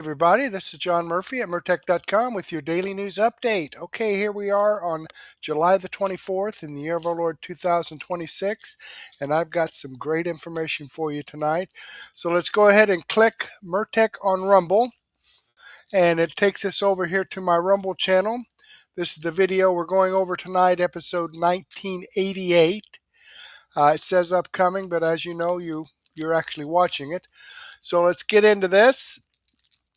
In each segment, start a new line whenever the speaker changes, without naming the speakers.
Everybody, this is John Murphy at Murtech.com with your daily news update. Okay, here we are on July the 24th in the year of our Lord 2026, and I've got some great information for you tonight. So let's go ahead and click Murtech on Rumble, and it takes us over here to my Rumble channel. This is the video we're going over tonight, episode 1988. It says upcoming, but as you know, you're actually watching it. So let's get into this.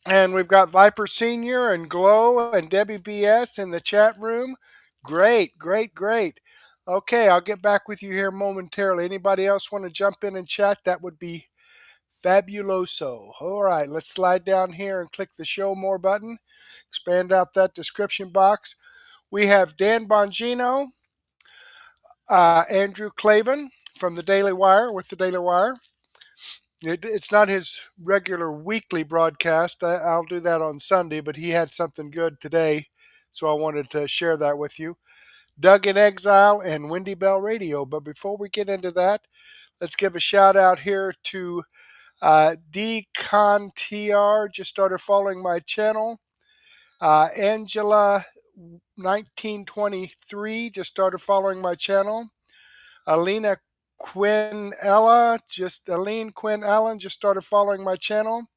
And we've got Viper Senior and Glow and Debbie BS in the chat room. Great, great, great. Okay, I'll get back with you here momentarily. Anybody else want to jump in and chat? That would be fabuloso. All right, let's slide down here and click the Show More button. Expand out that description box. We have Dan Bongino, Andrew Klavan from the Daily Wire with the Daily Wire. It's not his regular weekly broadcast. I'll do that on Sunday, but he had something good today, so I wanted to share that with you. Doug in Exile and Wendy Bell Radio. But before we get into that, let's give a shout out here to DConTR, just started following my channel. Angela1923 just started following my channel. Aline Quinn Allen just started following my channel,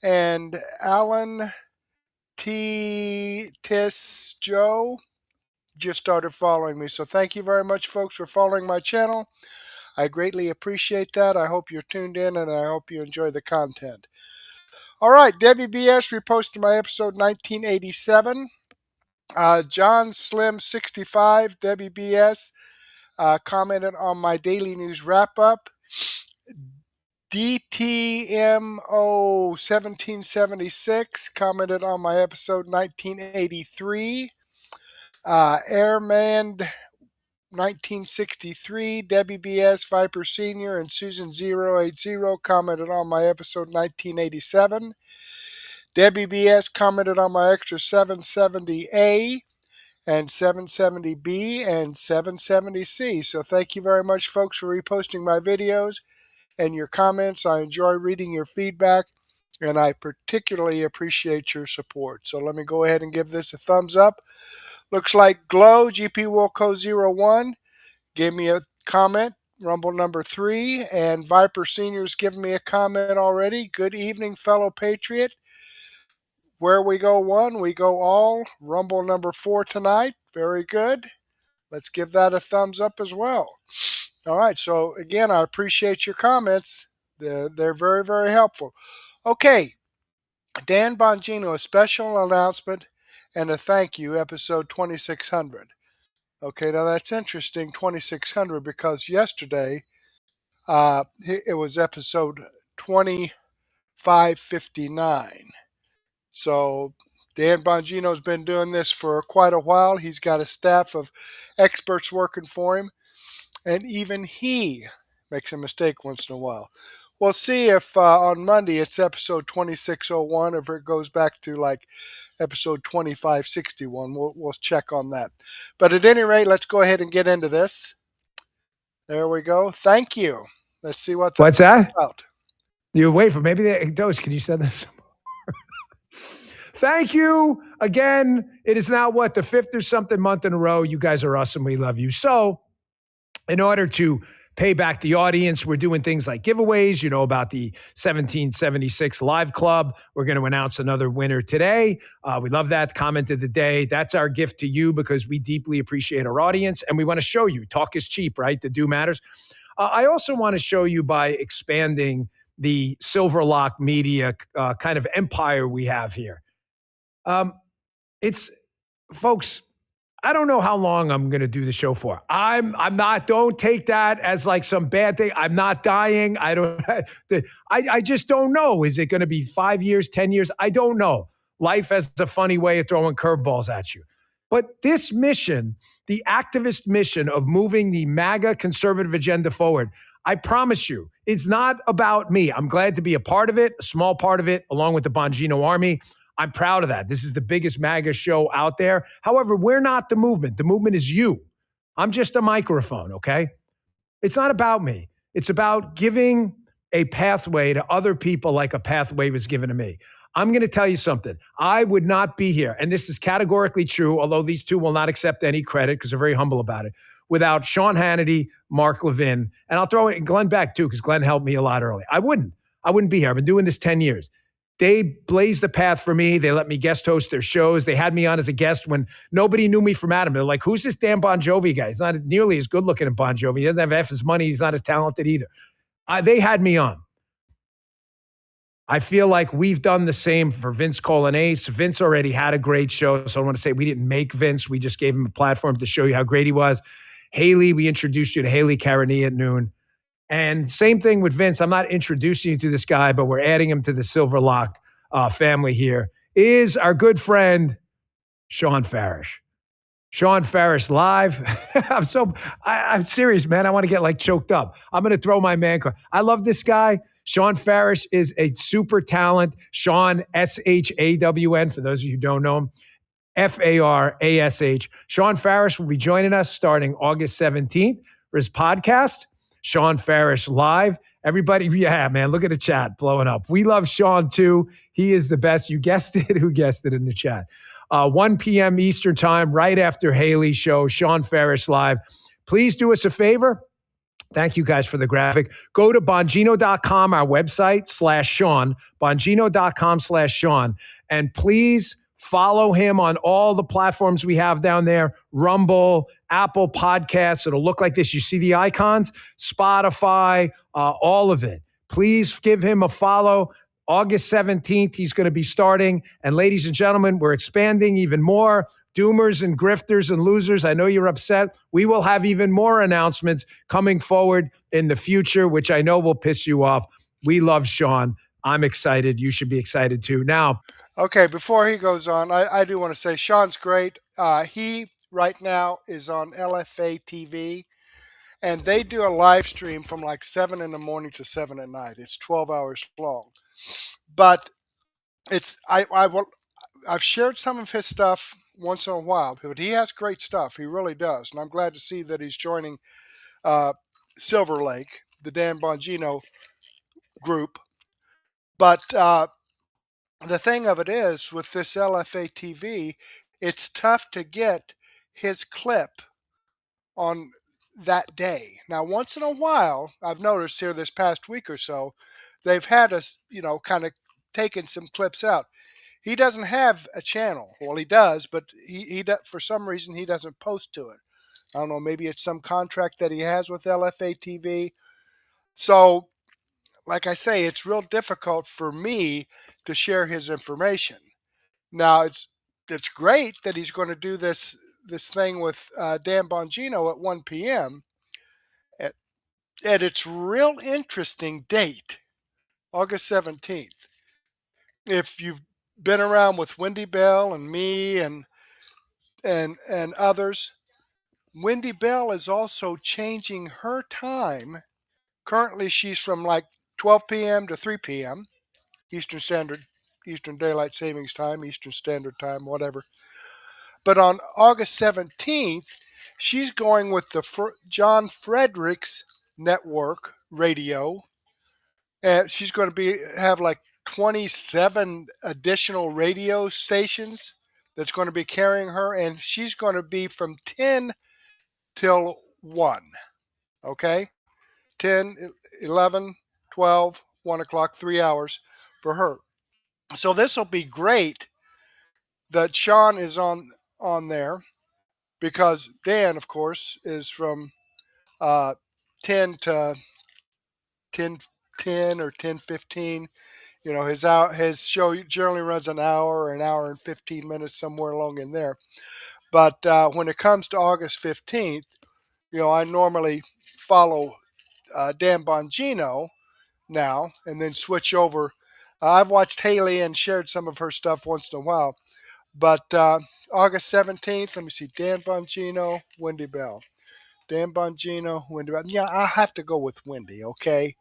and Alan T. Tis Joe just started following me. So thank you very much, folks, for following my channel. I greatly appreciate that. I hope you're tuned in, and I hope you enjoy the content. All right, Debbie BS reposted my episode 1987. John Slim 65, Debbie BS. Commented on my daily news wrap up. DTMO 1776 commented on my episode 1983. Airman 1963, Debbie BS, Viper Senior, and Susan 080 commented on my episode 1987. Debbie BS commented on my extra 770A. And 770B and 770C. So thank you very much, folks, for reposting my videos and your comments. I enjoy reading your feedback, and I particularly appreciate your support. So let me go ahead and give this a thumbs up. Looks like Glow, GP Wilco 01, gave me a comment, Rumble number 3, and Viper Senior's given me a comment already. Good evening, fellow Patriot. Where we go one, we go all. Rumble number 4 tonight. Very good. Let's give that a thumbs up as well. All right. So again, I appreciate your comments. They're very, very helpful. Okay. Dan Bongino, a special announcement and a thank you, episode 2600. Okay. Now that's interesting, 2600, because yesterday it was episode 2559. So Dan Bongino's been doing this for quite a while. He's got a staff of experts working for him, and even he makes a mistake once in a while. We'll see if on Monday it's episode 2601, or if it goes back to like episode 2561. We'll check on that. But at any rate, let's go ahead and get into this. There we go. Thank you. Let's see what's
that
about.
You wait for maybe those. Can you send this? Thank you again. It is now the 5th or something month in a row. You guys are awesome. We love you. So in order to pay back the audience, we're doing things like giveaways. You know about the 1776 Live Club. We're going to announce another winner today. We love that. Comment of the day. That's our gift to you because we deeply appreciate our audience and we want to show you. Talk is cheap, right? The do matters. I also want to show you by expanding the Silverlock Media kind of empire we have here. It's folks, I don't know how long I'm going to do the show for. I'm not, don't take that as like some bad thing. I'm not dying. I just don't know. Is it going to be 5 years, 10 years? I don't know. Life has a funny way of throwing curveballs at you. But this mission, the activist mission of moving the MAGA conservative agenda forward, I promise you, it's not about me. I'm glad to be a part of it, a small part of it, along with the Bongino Army. I'm proud of that. This is the biggest MAGA show out there. However, we're not the movement. The movement is you. I'm just a microphone, okay? It's not about me. It's about giving a pathway to other people like a pathway was given to me. I'm going to tell you something. I would not be here, and this is categorically true, although these two will not accept any credit because they're very humble about it, without Sean Hannity, Mark Levin, and I'll throw in Glenn back too because Glenn helped me a lot early. I wouldn't be here. I've been doing this 10 years. They blazed the path for me. They let me guest host their shows. They had me on as a guest when nobody knew me from Adam. They're like, who's this damn Bon Jovi guy? He's not nearly as good looking as Bon Jovi. He doesn't have half his money. He's not as talented either. They had me on. I feel like we've done the same for Vince Colonese. Vince already had a great show, so I want to say we didn't make Vince. We just gave him a platform to show you how great he was. Haley, we introduced you to Haley Carania at noon. And same thing with Vince. I'm not introducing you to this guy, but we're adding him to the Silver Lock family here, is our good friend, Sean Farish. Sean Farish live. I'm serious, man. I want to get like choked up. I'm going to throw my man card. I love this guy. Sean Farish is a super talent. Sean, S-H-A-W-N, for those of you who don't know him. F-A-R-A-S-H. Sean Farish will be joining us starting August 17th for his podcast, Sean Farish Live. Everybody, yeah, man, look at the chat blowing up. We love Sean too. He is the best. You guessed it. Who guessed it in the chat? 1 p.m. Eastern time, right after Haley's show, Sean Farish Live. Please do us a favor. Thank you guys for the graphic. Go to Bongino.com, our website, /Sean, Bongino.com/Sean. And please follow him on all the platforms we have down there, Rumble, Apple Podcasts. It'll look like this. You see the icons? Spotify, all of it. Please give him a follow. August 17th, he's going to be starting. And ladies and gentlemen, we're expanding even more. Doomers and grifters and losers, I know you're upset. We will have even more announcements coming forward in the future, which I know will piss you off. We love Sean. I'm excited. You should be excited too. Now,
okay, before he goes on, I do want to say Sean's great. He right now is on LFA TV, and they do a live stream from like 7 in the morning to 7 at night. It's 12 hours long. But I've shared some of his stuff once in a while, but he has great stuff. He really does, and I'm glad to see that he's joining Silver Lake, the Dan Bongino group. But the thing of it is, with this LFA TV, it's tough to get his clip on that day. Now, once in a while, I've noticed here this past week or so, they've had us, kind of taken some clips out. He doesn't have a channel. Well, he does, but he for some reason he doesn't post to it. I don't know. Maybe it's some contract that he has with LFA TV. So, like I say, it's real difficult for me to share his information. Now, it's great that he's going to do this thing with Dan Bongino at 1 p.m. at its real interesting date, August 17th. If you've been around with Wendy Bell and me and others, Wendy Bell is also changing her time. Currently, she's from like 12 p.m. to 3 p.m. Eastern Daylight Savings Time, Eastern Standard Time, whatever. But on August 17th, she's going with the John Fredericks Network Radio. And she's going to have like 27 additional radio stations that's going to be carrying her, and she's going to be from 10 till 1. Okay? 10, 11, 12, 1 o'clock, 3 hours for her. So this will be great that Sean is on there, because Dan, of course, is from 10 to 10 or 10:15. His show generally runs an hour and 15 minutes, somewhere along in there. But when it comes to August 15th, I normally follow Dan Bongino now and then switch over. I've watched Haley and shared some of her stuff once in a while. But August 17th, let me see, Dan Bongino, Wendy Bell. Dan Bongino, Wendy Bell. Yeah, I'll have to go with Wendy, okay?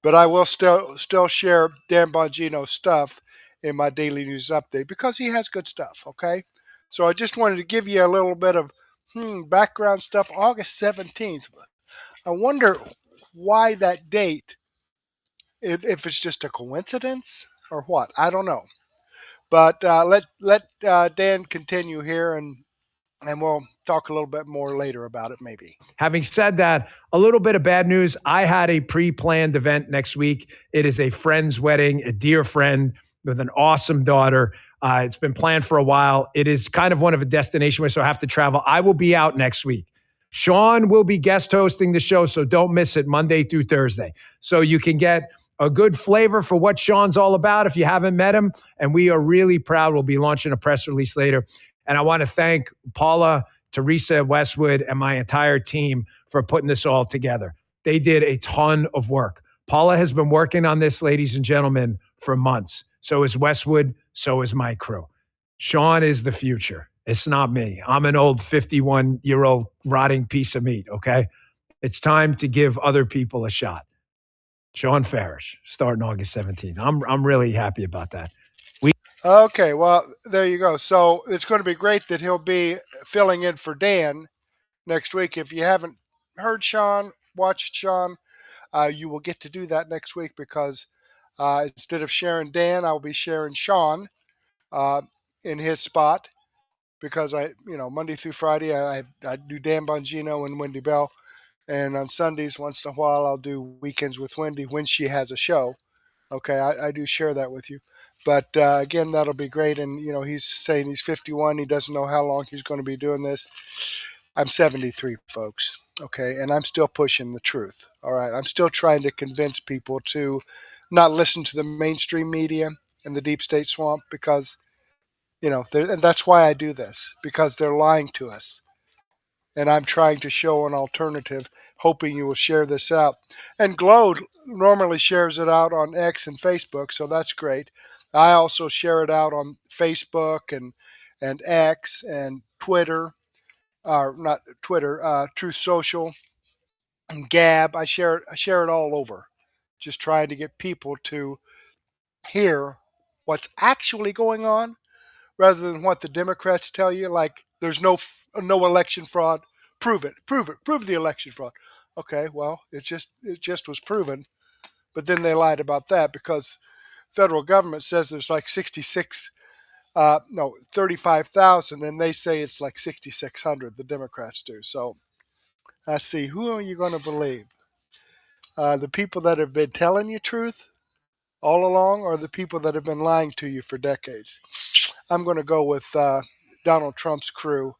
But I will still share Dan Bongino's stuff in my daily news update because he has good stuff, okay? So I just wanted to give you a little bit of background stuff. August 17th. I wonder why that date if it's just a coincidence or what. I don't know. But let Dan continue here, and we'll talk a little bit more later about it, maybe.
Having said that, a little bit of bad news. I had a pre-planned event next week. It is a friend's wedding, a dear friend with an awesome daughter. It's been planned for a while. It is kind of one of a destination, so I have to travel. I will be out next week. Sean will be guest hosting the show, so don't miss it Monday through Thursday. So you can get a good flavor for what Sean's all about if you haven't met him. And we are really proud. We'll be launching a press release later. And I want to thank Paula, Teresa, Westwood, and my entire team for putting this all together. They did a ton of work. Paula has been working on this, ladies and gentlemen, for months. So is Westwood. So is my crew. Sean is the future. It's not me. I'm an old 51-year-old rotting piece of meat, okay? It's time to give other people a shot. Sean Farish, starting August 17th. I'm really happy about that.
Okay, well, there you go. So it's going to be great that he'll be filling in for Dan next week. If you haven't heard Sean, watched Sean, you will get to do that next week because instead of sharing Dan, I'll be sharing Sean in his spot because Monday through Friday, I do Dan Bongino and Wendy Bell. And on Sundays, once in a while, I'll do Weekends with Wendy when she has a show. Okay, I do share that with you. But again, that'll be great. And, he's saying he's 51. He doesn't know how long he's going to be doing this. I'm 73, folks. Okay, and I'm still pushing the truth. All right, I'm still trying to convince people to not listen to the mainstream media and the deep state swamp because, and that's why I do this, because they're lying to us. And I'm trying to show an alternative, hoping you will share this out. And Glode normally shares it out on X and Facebook, so that's great. I also share it out on Facebook and X and Twitter, or not Twitter, Truth Social, and Gab. I share it all over, just trying to get people to hear what's actually going on, rather than what the Democrats tell you, like there's no election fraud. Prove it. Prove the election fraud. Okay, well, it just was proven, but then they lied about that because federal government says there's like 35,000, and they say it's like 6,600. The Democrats do. So I see. Who are you going to believe? The people that have been telling you truth all along, or the people that have been lying to you for decades? I'm going to go with Donald Trump's crew,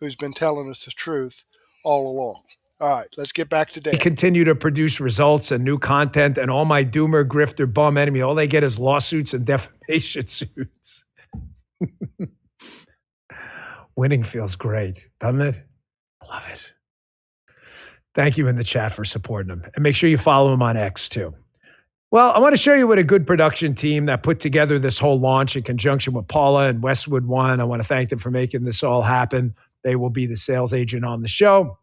who's been telling us the truth all along. All right, let's get back to Dan.
I continue to produce results and new content, and all my doomer, grifter, bum enemy, all they get is lawsuits and defamation suits. Winning feels great, doesn't it? I love it. Thank you in the chat for supporting them. And make sure you follow them on X too. Well, I want to show you what a good production team that put together this whole launch in conjunction with Paula and Westwood One. I want to thank them for making this all happen. They will be the sales agent on the show.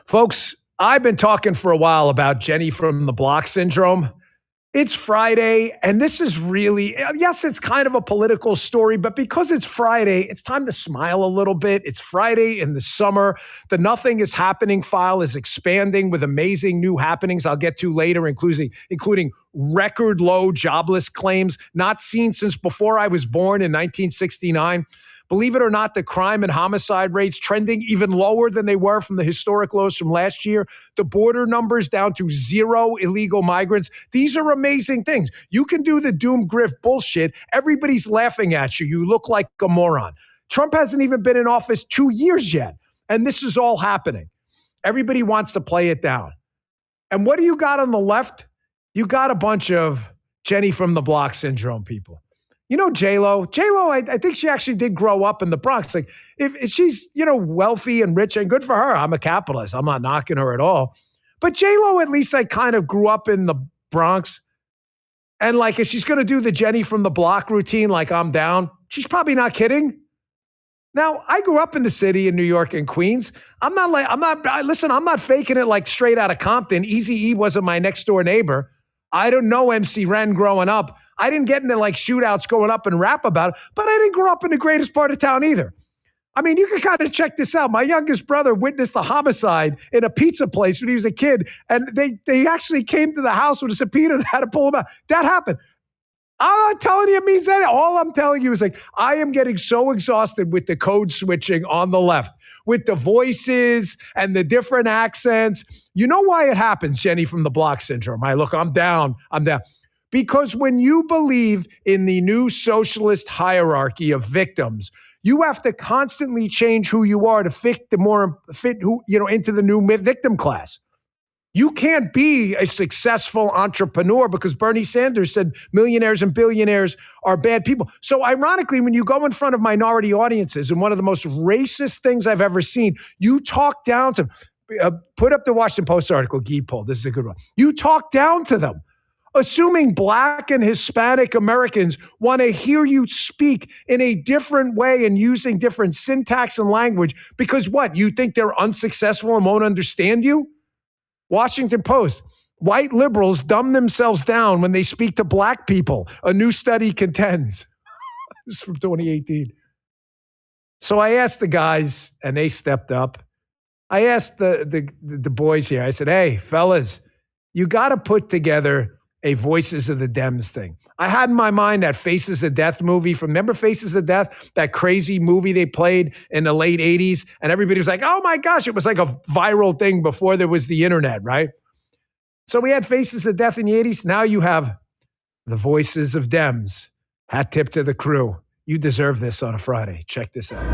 Folks, I've been talking for a while about Jenny from the Block syndrome. It's Friday, and this is really, yes, it's kind of a political story, but because it's Friday, it's time to smile a little bit. It's Friday in the summer. The Nothing is Happening file is expanding with amazing new happenings I'll get to later, including record low jobless claims not seen since before I was born in 1969. Believe it or not, the crime and homicide rates trending even lower than they were from the historic lows from last year. The border numbers down to 0 illegal migrants. These are amazing things. You can do the doom grift bullshit. Everybody's laughing at you. You look like a moron. Trump hasn't even been in office 2 years yet, and this is all happening. Everybody wants to play it down. And what do you got on the left? You got a bunch of Jenny from the Block syndrome people. You know, J-Lo, I think she actually did grow up in the Bronx. Like, if she's, wealthy and rich and good for her. I'm a capitalist. I'm not knocking her at all. But J-Lo, at least, kind of grew up in the Bronx. And if she's going to do the Jenny from the Block routine, I'm down, she's probably not kidding. Now, I grew up in the city in New York and Queens. I'm not faking it straight out of Compton. Eazy-E wasn't my next door neighbor. I don't know MC Ren growing up. I didn't get into shootouts growing up and rap about it, but I didn't grow up in the greatest part of town either. I mean, you can kind of check this out. My youngest brother witnessed the homicide in a pizza place when he was a kid, and they actually came to the house with a subpoena and had to pull him out. That happened. I'm not telling you it means that. All I'm telling you is like, I am getting so exhausted with the code switching on the left, with the voices and the different accents. You know why it happens, Jenny, from the block syndrome? Look, I'm down. Because when you believe in the new socialist hierarchy of victims, you have to constantly change who you are to fit into the new victim class. You can't be a successful entrepreneur because Bernie Sanders said millionaires and billionaires are bad people. So ironically, when you go in front of minority audiences, and one of the most racist things I've ever seen, you talk down to put up the Washington Post article, Guy pulled. This is a good one. You talk down to them, assuming Black and Hispanic Americans want to hear you speak in a different way and using different syntax and language because what? You think they're unsuccessful and won't understand you? Washington Post, white liberals dumb themselves down when they speak to Black people. A new study contends. This is from 2018. So I asked the guys, and they stepped up. I asked the boys here, I said, hey, fellas, you got to put together a Voices of the Dems thing. I had in my mind that Faces of Death movie remember Faces of Death, that crazy movie they played in the late 80s? And everybody was like, oh my gosh, it was like a viral thing before there was the internet, right? So we had Faces of Death in the 80s. Now you have the Voices of Dems. Hat tip to the crew. You deserve this on a Friday. Check this out.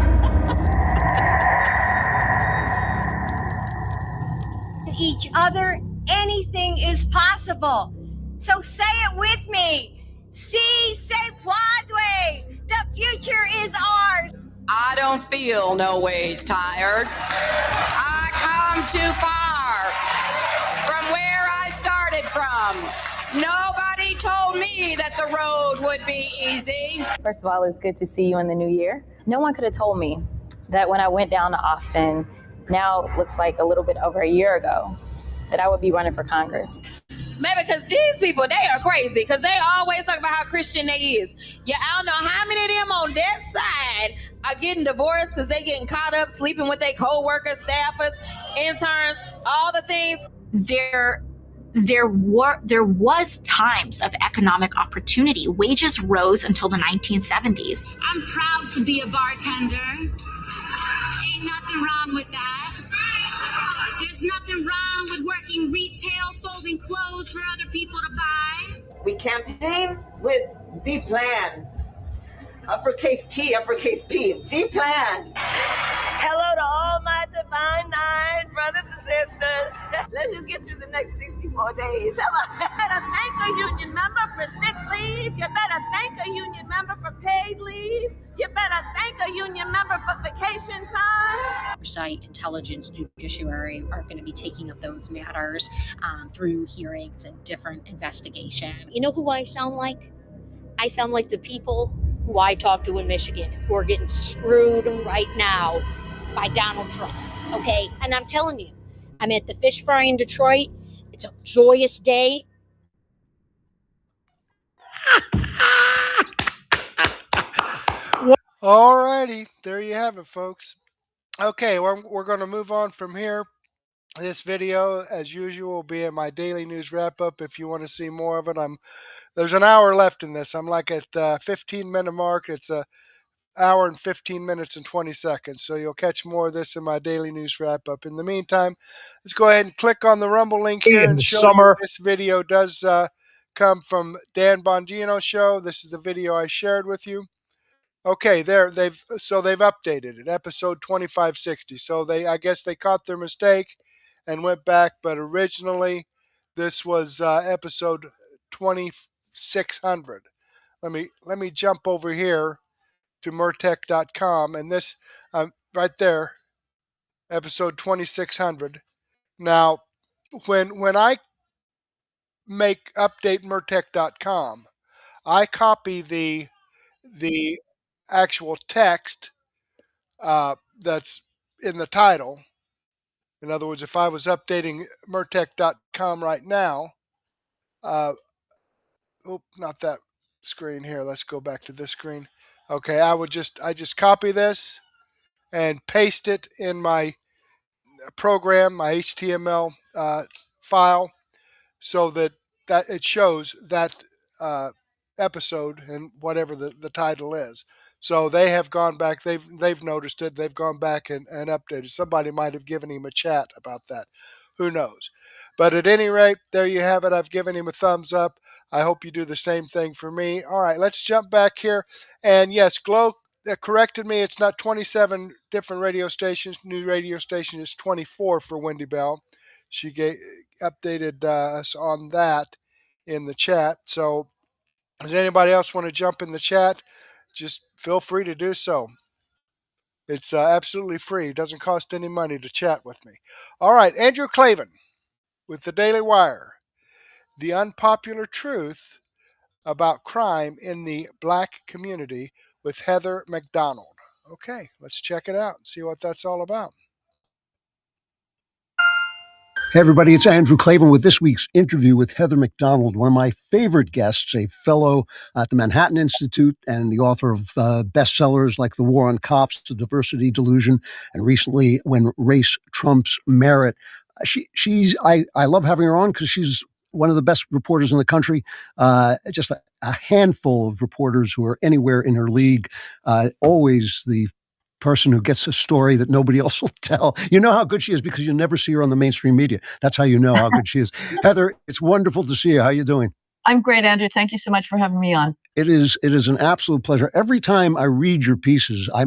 Each other, anything is possible. So say it with me. Si se puede. The future is ours.
I don't feel no ways tired. I come too far from where I started from. Nobody told me that the road would be easy.
First of all, it's good to see you in the new year. No one could have told me that when I went down to Austin, now it looks like a little bit over a year ago, that I would be running for Congress.
Maybe because these people, they are crazy because they always talk about how Christian they is. Yeah, I don't know how many of them on that side are getting divorced because they getting caught up sleeping with their co-workers, staffers, interns, all the things.
There was times of economic opportunity. Wages rose until the 1970s.
I'm proud to be a bartender. Ain't nothing wrong with that. There's nothing wrong with working retail, folding clothes for other people to buy.
We campaign with the plan. Uppercase T, uppercase P, the plan.
Hello to all my divine nine brothers and sisters.
Let's just get through the next 64 days. Hello.
You better thank a union member for sick leave. You better thank a union member for paid leave. You better thank a union member for vacation time.
Oversight, intelligence, judiciary are going to be taking up those matters through hearings and different investigation.
You know who I sound like? I sound like the people who I talk to in Michigan who are getting screwed right now by Donald Trump, okay? And I'm telling you, I'm at the fish fry in Detroit. It's a joyous day.
All righty, there you have it, folks. Okay, we're going to move on from here. This video, as usual, will be in my daily news wrap-up. If you want to see more of it, there's an hour left in this. I'm like at the 15-minute mark. It's a hour and 15 minutes and 20 seconds. So you'll catch more of this in my daily news wrap-up. In the meantime, let's go ahead and click on the Rumble link here and show you this video does come from Dan Bongino show. This is the video I shared with you. Okay, they've updated it, episode 2560. So I guess they caught their mistake and went back, but originally this was episode 2600. Let me jump over here to Murtech.com, and this right there, episode 2600. Now, when I update Murtech.com, I copy the actual text that's in the title. In other words, if I was updating Murtech.com right now, not that screen here. Let's go back to this screen. Okay, I just copy this, and paste it in my program, my HTML file, so that it shows that episode and whatever the title is. So they have gone back. They've noticed it. They've gone back and updated. Somebody might have given him a chat about that. Who knows? But at any rate, there you have it. I've given him a thumbs up. I hope you do the same thing for me. All right, let's jump back here. And yes, Glow corrected me. It's not 27 different radio stations. New radio station is 24 for Wendy Bell. She updated us on that in the chat. So does anybody else want to jump in the chat? Just feel free to do so. It's absolutely free. It doesn't cost any money to chat with me. All right, Andrew Klavan with the Daily Wire. The unpopular truth about crime in the black community with Heather McDonald. Okay, let's check it out and see what that's all about.
Hey, everybody, it's Andrew Klavan with this week's interview with Heather McDonald, one of my favorite guests, a fellow at the Manhattan Institute and the author of bestsellers like The War on Cops, The Diversity Delusion, and recently When Race Trumps Merit. I love having her on because she's one of the best reporters in the country, just a handful of reporters who are anywhere in her league, always the person who gets a story that nobody else will tell. You know how good she is because you never see her on the mainstream media. That's how you know how good she is. Heather, it's wonderful to see you. How are you doing?
I'm great, Andrew. Thank you so much for having me on.
It is an absolute pleasure. Every time I read your pieces, I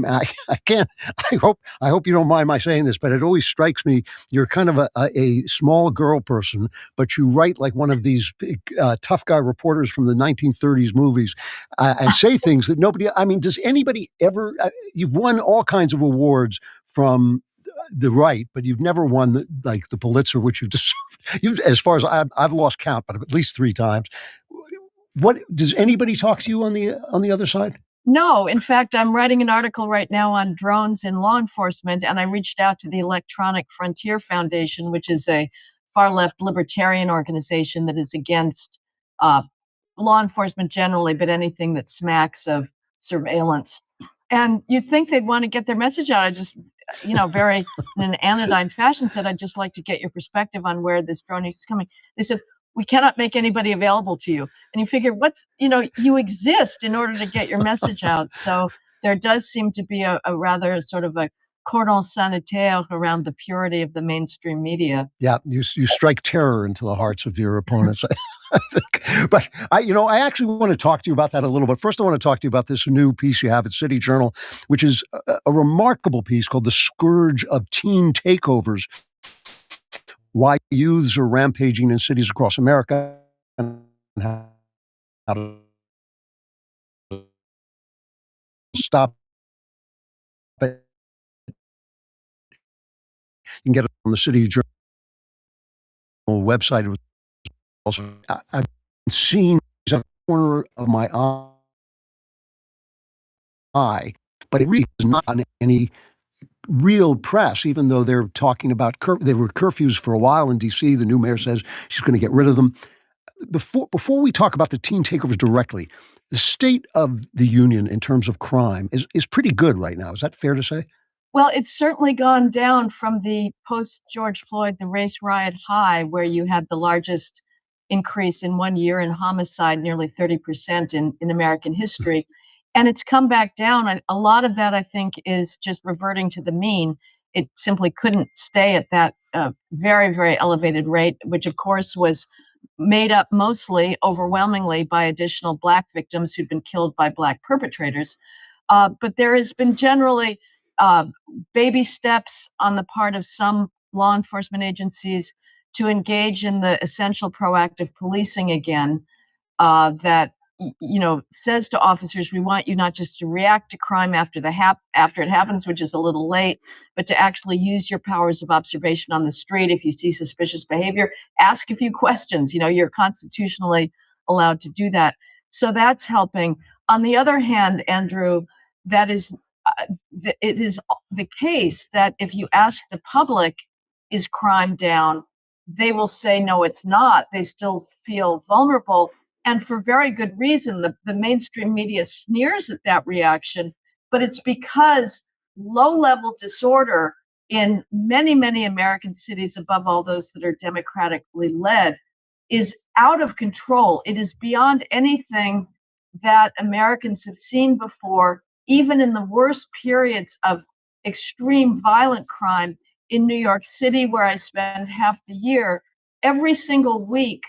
hope you don't mind my saying this, but it always strikes me you're kind of a small girl person, but you write like one of these big tough guy reporters from the 1930s movies and say things that nobody. I mean, does anybody ever? You've won all kinds of awards from the right, but you've never won the Pulitzer, which you've as far as I've lost count, but at least 3 times. What does anybody talk to you on the other side?
No, in fact, I'm writing an article right now on drones in law enforcement, and I reached out to the Electronic Frontier Foundation, which is a far-left libertarian organization that is against law enforcement generally, but anything that smacks of surveillance. And you'd think they'd want to get their message out. I just, very in an anodyne fashion said, I'd just like to get your perspective on where this drone is coming. They said, we cannot make anybody available to you. And you figure, you exist in order to get your message out. So there does seem to be a rather sort of a cordon sanitaire around the purity of the mainstream media.
Yeah, you strike terror into the hearts of your opponents, I think. But I actually want to talk to you about that a little bit. First, I want to talk to you about this new piece you have at City Journal, which is a remarkable piece called "The Scourge of Teen Takeovers: Why Youths Are Rampaging in Cities Across America and How to Stop It." You can get it on the City Journal website. It was also, I've seen it at the corner of my eye, but it really is not on any real press, even though they're talking about there were curfews for a while in D.C. The new mayor says she's going to get rid of them. Before we talk about the teen takeovers directly, the state of the union in terms of crime is pretty good right now. Is that fair to say?
Well, it's certainly gone down from the post-George Floyd, the race riot high, where you had the largest increase in 1 year in homicide, nearly 30% in American history. And it's come back down. A lot of that, I think, is just reverting to the mean. It simply couldn't stay at that very, very elevated rate, which, of course, was made up mostly, overwhelmingly, by additional Black victims who'd been killed by Black perpetrators. But there has been generally baby steps on the part of some law enforcement agencies to engage in the essential proactive policing again that says to officers, we want you not just to react to crime after it happens, which is a little late, but to actually use your powers of observation on the street. If you see suspicious behavior, ask a few questions. You're constitutionally allowed to do that. So that's helping. On the other hand, Andrew, it is the case that if you ask the public, is crime down, they will say, no, it's not. They still feel vulnerable. And for very good reason. The mainstream media sneers at that reaction, but it's because low-level disorder in many, many American cities, above all those that are democratically led, is out of control. It is beyond anything that Americans have seen before, even in the worst periods of extreme violent crime in New York City, where I spend half the year. Every single week,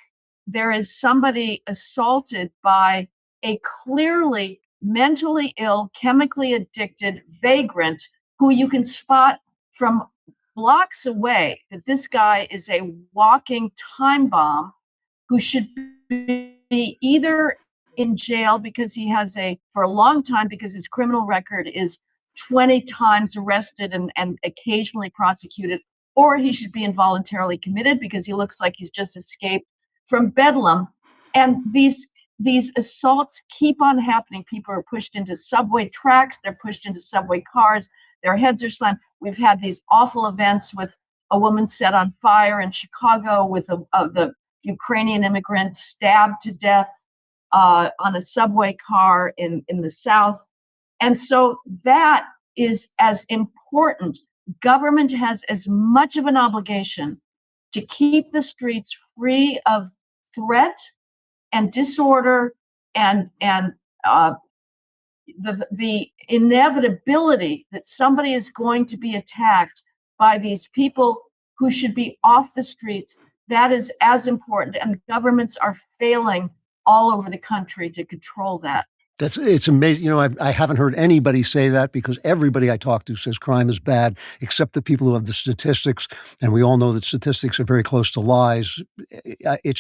there is somebody assaulted by a clearly mentally ill, chemically addicted vagrant who you can spot from blocks away that this guy is a walking time bomb who should be either in jail because he has for a long time, because his criminal record is 20 times arrested and occasionally prosecuted, or he should be involuntarily committed because he looks like he's just escaped from Bedlam. And these assaults keep on happening. People are pushed into subway tracks, they're pushed into subway cars, their heads are slammed. We've had these awful events with a woman set on fire in Chicago, with the Ukrainian immigrant stabbed to death on a subway car in the South. And so that is as important. Government has as much of an obligation to keep the streets free of threat and disorder and the inevitability that somebody is going to be attacked by these people who should be off the streets. That is as important, and governments are failing all over the country to control that.
It's amazing. I haven't heard anybody say that, because everybody I talk to says crime is bad, except the people who have the statistics. And we all know that statistics are very close to lies. It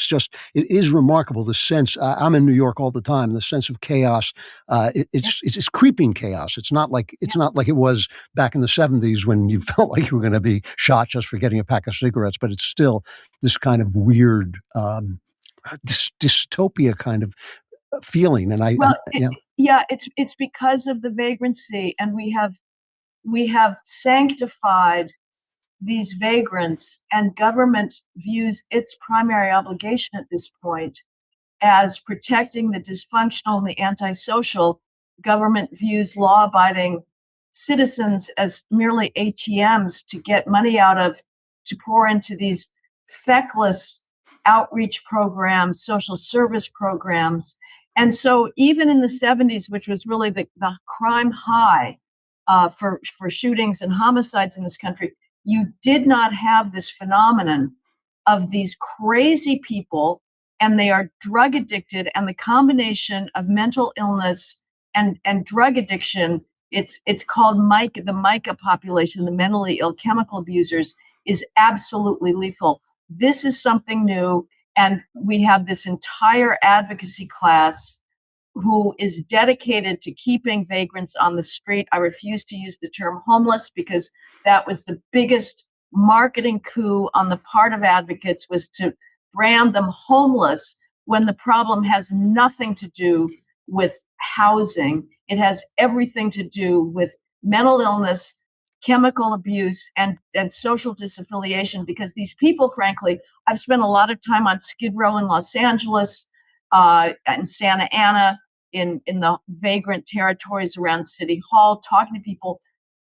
is remarkable, the sense. I'm in New York all the time. The sense of chaos. It's creeping chaos. It's not like it was back in the 70s when you felt like you were going to be shot just for getting a pack of cigarettes. But it's still this kind of weird dystopia kind of feeling. And
it's because of the vagrancy, and we have sanctified these vagrants, and government views its primary obligation at this point as protecting the dysfunctional and the antisocial. Government views law-abiding citizens as merely ATMs to get money out of, to pour into these feckless outreach programs, social service programs. And so even in the 70s, which was really the crime high for shootings and homicides in this country, you did not have this phenomenon of these crazy people, and they are drug addicted, and the combination of mental illness and drug addiction, it's called the MICA population, the mentally ill chemical abusers, is absolutely lethal. This is something new. And we have this entire advocacy class who is dedicated to keeping vagrants on the street. I refuse to use the term homeless, because that was the biggest marketing coup on the part of advocates, was to brand them homeless when the problem has nothing to do with housing. It has everything to do with mental illness, chemical abuse, and social disaffiliation, because these people, frankly, I've spent a lot of time on Skid Row in Los Angeles, and Santa Ana, in the vagrant territories around City Hall, talking to people.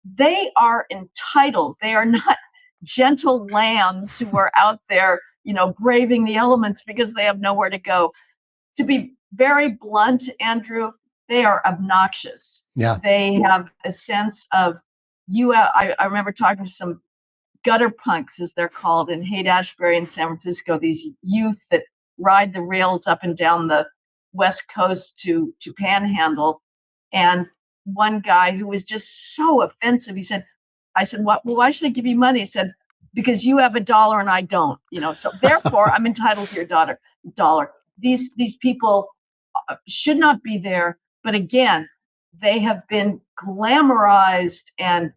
They are entitled. They are not gentle lambs who are out there, braving the elements because they have nowhere to go. To be very blunt, Andrew, they are obnoxious.
Yeah.
They have a sense of, I remember talking to some gutter punks, as they're called, in Haight-Ashbury in San Francisco, these youth that ride the rails up and down the West Coast to Panhandle. And one guy who was just so offensive, I said, why should I give you money? He said, because you have $1 and I don't, so therefore I'm entitled to your dollar. These people should not be there. But again, they have been glamorized and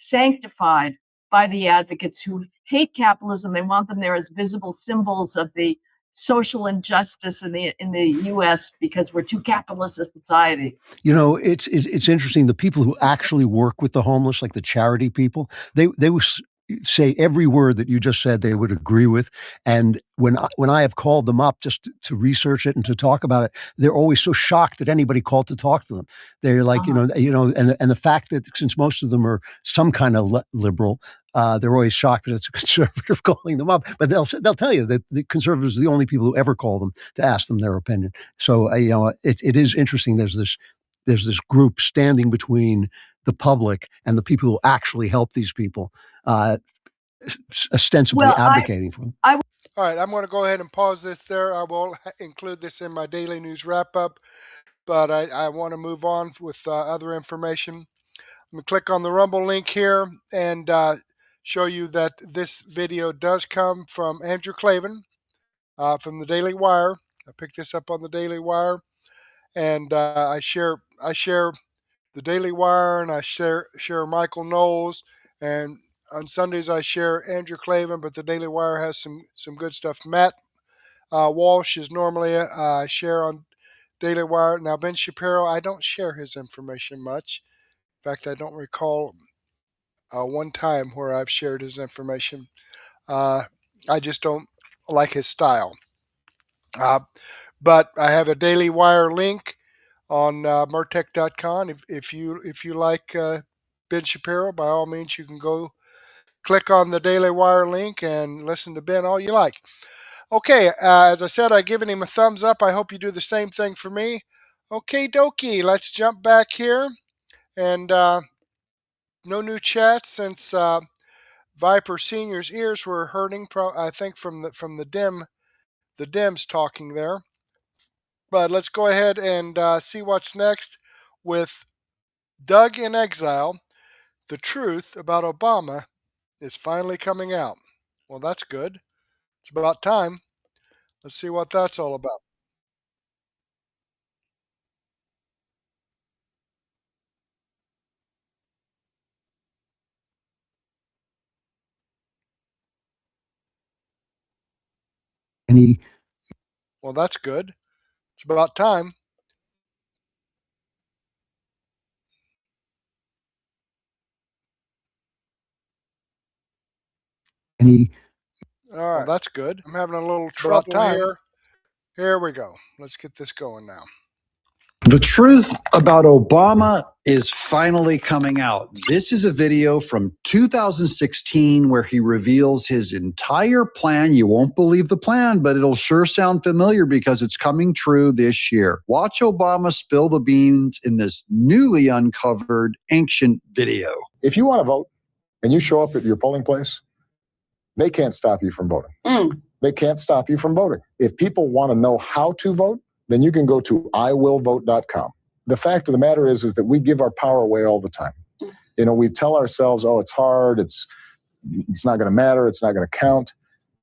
sanctified by the advocates who hate capitalism. They want them there as visible symbols of the social injustice in the U.S. because we're too capitalist a society.
It's interesting. The people who actually work with the homeless, like the charity people, they say every word that you just said they would agree with. And when I have called them up just to research it and to talk about it, they're always so shocked that anybody called to talk to them. They're like, and the fact that since most of them are some kind of liberal, they're always shocked that it's a conservative calling them up. But they'll tell you that the conservatives are the only people who ever call them to ask them their opinion. So it is interesting. There's this group standing between the public and the people who actually help these people, ostensibly advocating for them.
All right, I'm going to go ahead and pause this there. I will include this in my daily news wrap-up, but I want to move on with other information. I'm going to click on the Rumble link here and show you that this video does come from Andrew Klavan from the Daily Wire. I picked this up on the Daily Wire, and I share the Daily Wire, and I share Michael Knowles, and on Sundays I share Andrew Klavan, but the Daily Wire has some good stuff. Matt Walsh is normally I share on Daily Wire. Now Ben Shapiro, I don't share his information much. In fact, I don't recall one time where I've shared his information. I just don't like his style. But I have a Daily Wire link on Murtech.com. If you like Ben Shapiro, by all means, you can go click on the Daily Wire link and listen to Ben all you like. Okay, as I said, I've given him a thumbs up. I hope you do the same thing for me. Okay, dokie, let's jump back here. And no new chats since Viper Senior's ears were hurting, I think from the Dems talking there. But let's go ahead and see what's next with Doug in Exile. The truth about Obama is finally coming out. Well, that's good. It's about time. Let's see what that's all about. Well, that's good. It's about time. All right, well, that's good. I'm having a little trouble here. Here we go. Let's get this going now.
The truth about Obama is finally coming out. This is a video from 2016 where he reveals his entire plan. You won't believe the plan, but it'll sure sound familiar because it's coming true this year. Watch Obama spill the beans in this newly uncovered ancient video.
If you want to vote and you show up at your polling place, they can't stop you from voting. They can't stop you from voting. If people want to know how to vote, then you can go to iwillvote.com. The fact of the matter is that we give our power away all the time. You know, we tell ourselves, oh, it's hard, it's not going to matter, it's not going to count.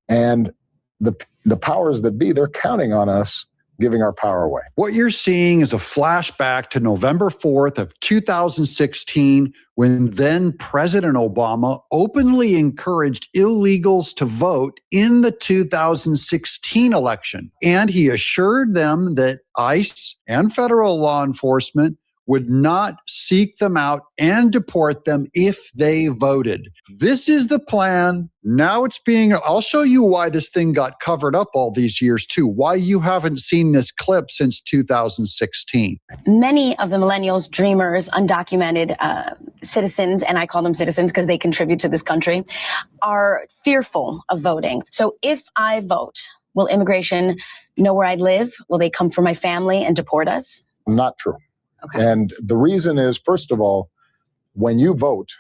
And the powers that be, they're counting on us giving our power away.
What you're seeing is a flashback to November 4th of 2016, when then President Obama openly encouraged illegals to vote in the 2016 election. And he assured them that ICE and federal law enforcement would not seek them out and deport them if they voted. This is the plan. Now I'll show you why this thing got covered up all these years too, why you haven't seen this clip since 2016.
Many of the millennials, dreamers, undocumented citizens, and I call them citizens because they contribute to this country, are fearful of voting. So if I vote, will immigration know where I live? Will they come for my family and deport us?
Not true.
Okay.
And the reason is, first of all, when you vote,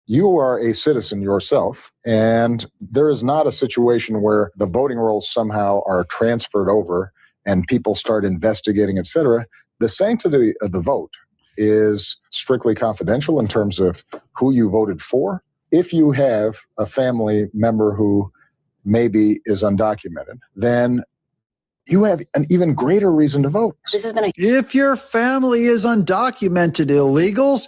you are a citizen yourself, and there is not a situation where the voting rolls somehow are transferred over and people start investigating, etc. The sanctity of the vote is strictly confidential in terms of who you voted for. If you have a family member who maybe is undocumented, then you have an even greater reason to vote.
If your family is undocumented illegals,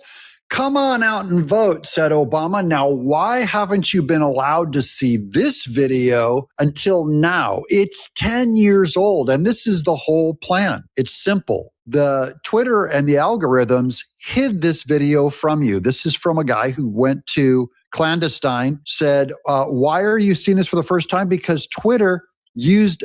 come on out and vote, said Obama. Now, why haven't you been allowed to see this video until now? It's 10 years old, and this is the whole plan. It's simple. The Twitter and the algorithms hid this video from you. This is from a guy who went to Clandestine said, why are you seeing this for the first time? Because Twitter used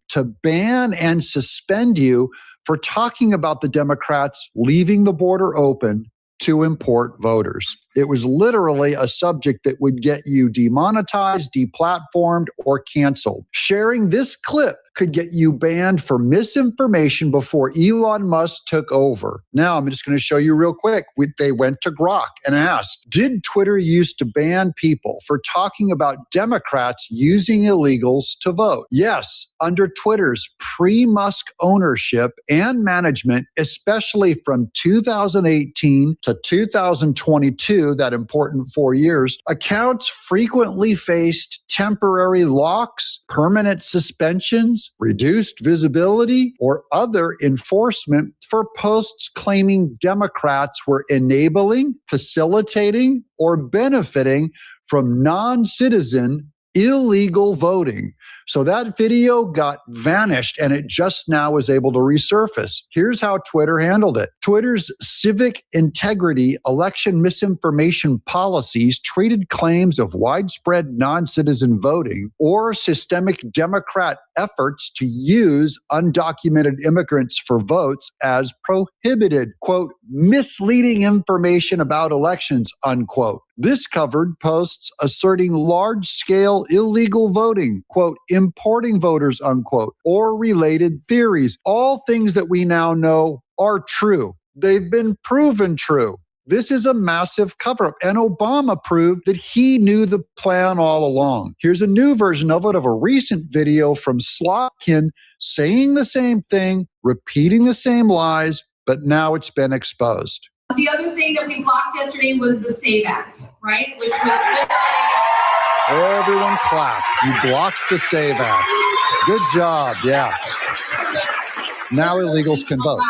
to ban and suspend you for talking about the Democrats leaving the border open to import voters. It was literally a subject that would get you demonetized, deplatformed, or canceled. Sharing this clip could get you banned for misinformation before Elon Musk took over. Now, I'm just going to show you real quick. They went to Grok and asked, did Twitter used to ban people for talking about Democrats using illegals to vote? Yes, under Twitter's pre-Musk ownership and management, especially from 2018 to 2022, that important 4 years, accounts frequently faced temporary locks, permanent suspensions, reduced visibility, or other enforcement for posts claiming Democrats were enabling, facilitating, or benefiting from non-citizen illegal voting. So that video got vanished and it just now is able to resurface. Here's how Twitter handled it. Twitter's civic integrity election misinformation policies treated claims of widespread non-citizen voting or systemic Democrat efforts to use undocumented immigrants for votes as prohibited, quote, misleading information about elections, unquote. This covered posts asserting large-scale illegal voting, quote, importing voters, unquote, or related theories. All things that we now know are true. They've been proven true. This is a massive cover-up, and Obama proved that he knew the plan all along. Here's a new version of it, of a recent video from Slotkin saying the same thing, repeating the same lies, but now it's been exposed.
The other thing that we blocked yesterday was the SAVE Act, right? Which was
everyone clap. You blocked the SAVE Act. Good job. Yeah. Now illegals can vote.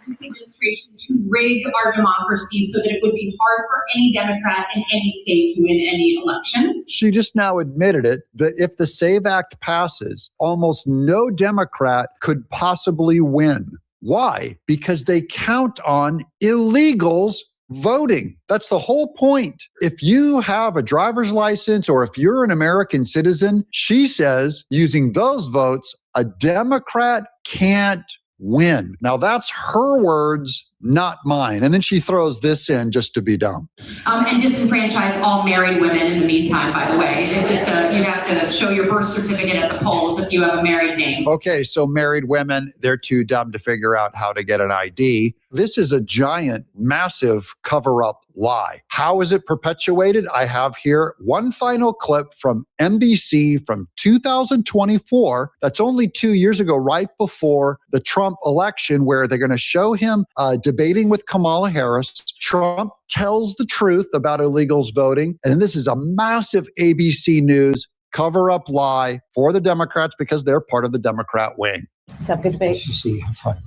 This administration to rig our democracy so that it would be hard for any Democrat in any state to win any election.
She just now admitted it, that if the SAVE Act passes, almost no Democrat could possibly win. Why? Because they count on illegals voting. That's the whole point. If you have a driver's license or if you're an American citizen, she says, using those votes, a Democrat can't win. Now that's her words, not mine. And then she throws this in just to be dumb.
And disenfranchise all married women in the meantime, by the way. It just you have to show your birth certificate at the polls if you have a married name.
Okay, so married women, they're too dumb to figure out how to get an ID. This is a giant, massive cover-up lie. How is it perpetuated? I have here one final clip from NBC from 2024. That's only 2 years ago, right before the Trump election, where they're going to show him debating with Kamala Harris. Trump tells the truth about illegals voting. And this is a massive ABC News cover-up lie for the Democrats because they're part of the Democrat wing.
It's a good debate.
See, have fun.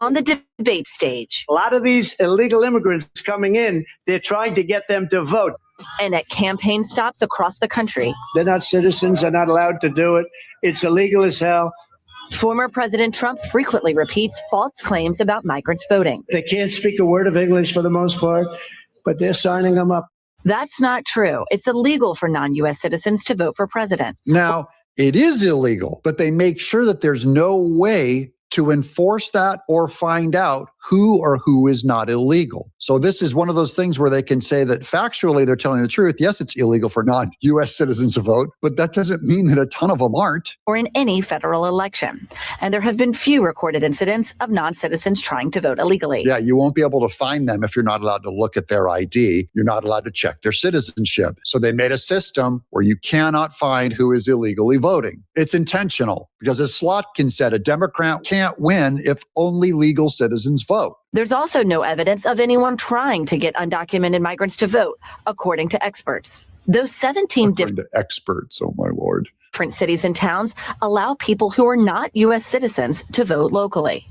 On the debate stage.
A lot of these illegal immigrants coming in, they're trying to get them to vote.
And at campaign stops across the country.
They're not citizens. They're not allowed to do it. It's illegal as hell.
Former President Trump frequently repeats false claims about migrants voting.
They can't speak a word of English for the most part, but they're signing them up.
That's not true. It's illegal for non-U.S. citizens to vote for president.
Now, it is illegal, but they make sure that there's no way to enforce that or find out who is not illegal. So this is one of those things where they can say that factually they're telling the truth. Yes, it's illegal for non-U.S. citizens to vote, but that doesn't mean that a ton of them aren't.
Or in any federal election. And there have been few recorded incidents of non-citizens trying to vote illegally.
Yeah, you won't be able to find them if you're not allowed to look at their ID. You're not allowed to check their citizenship. So they made a system where you cannot find who is illegally voting. It's intentional because, as Slotkin said, a Democrat can't win if only legal citizens vote.
There's also no evidence of anyone trying to get undocumented migrants to vote, according to experts. Those 17 different
experts, oh my Lord.
Different cities and towns allow people who are not U.S. citizens to vote locally,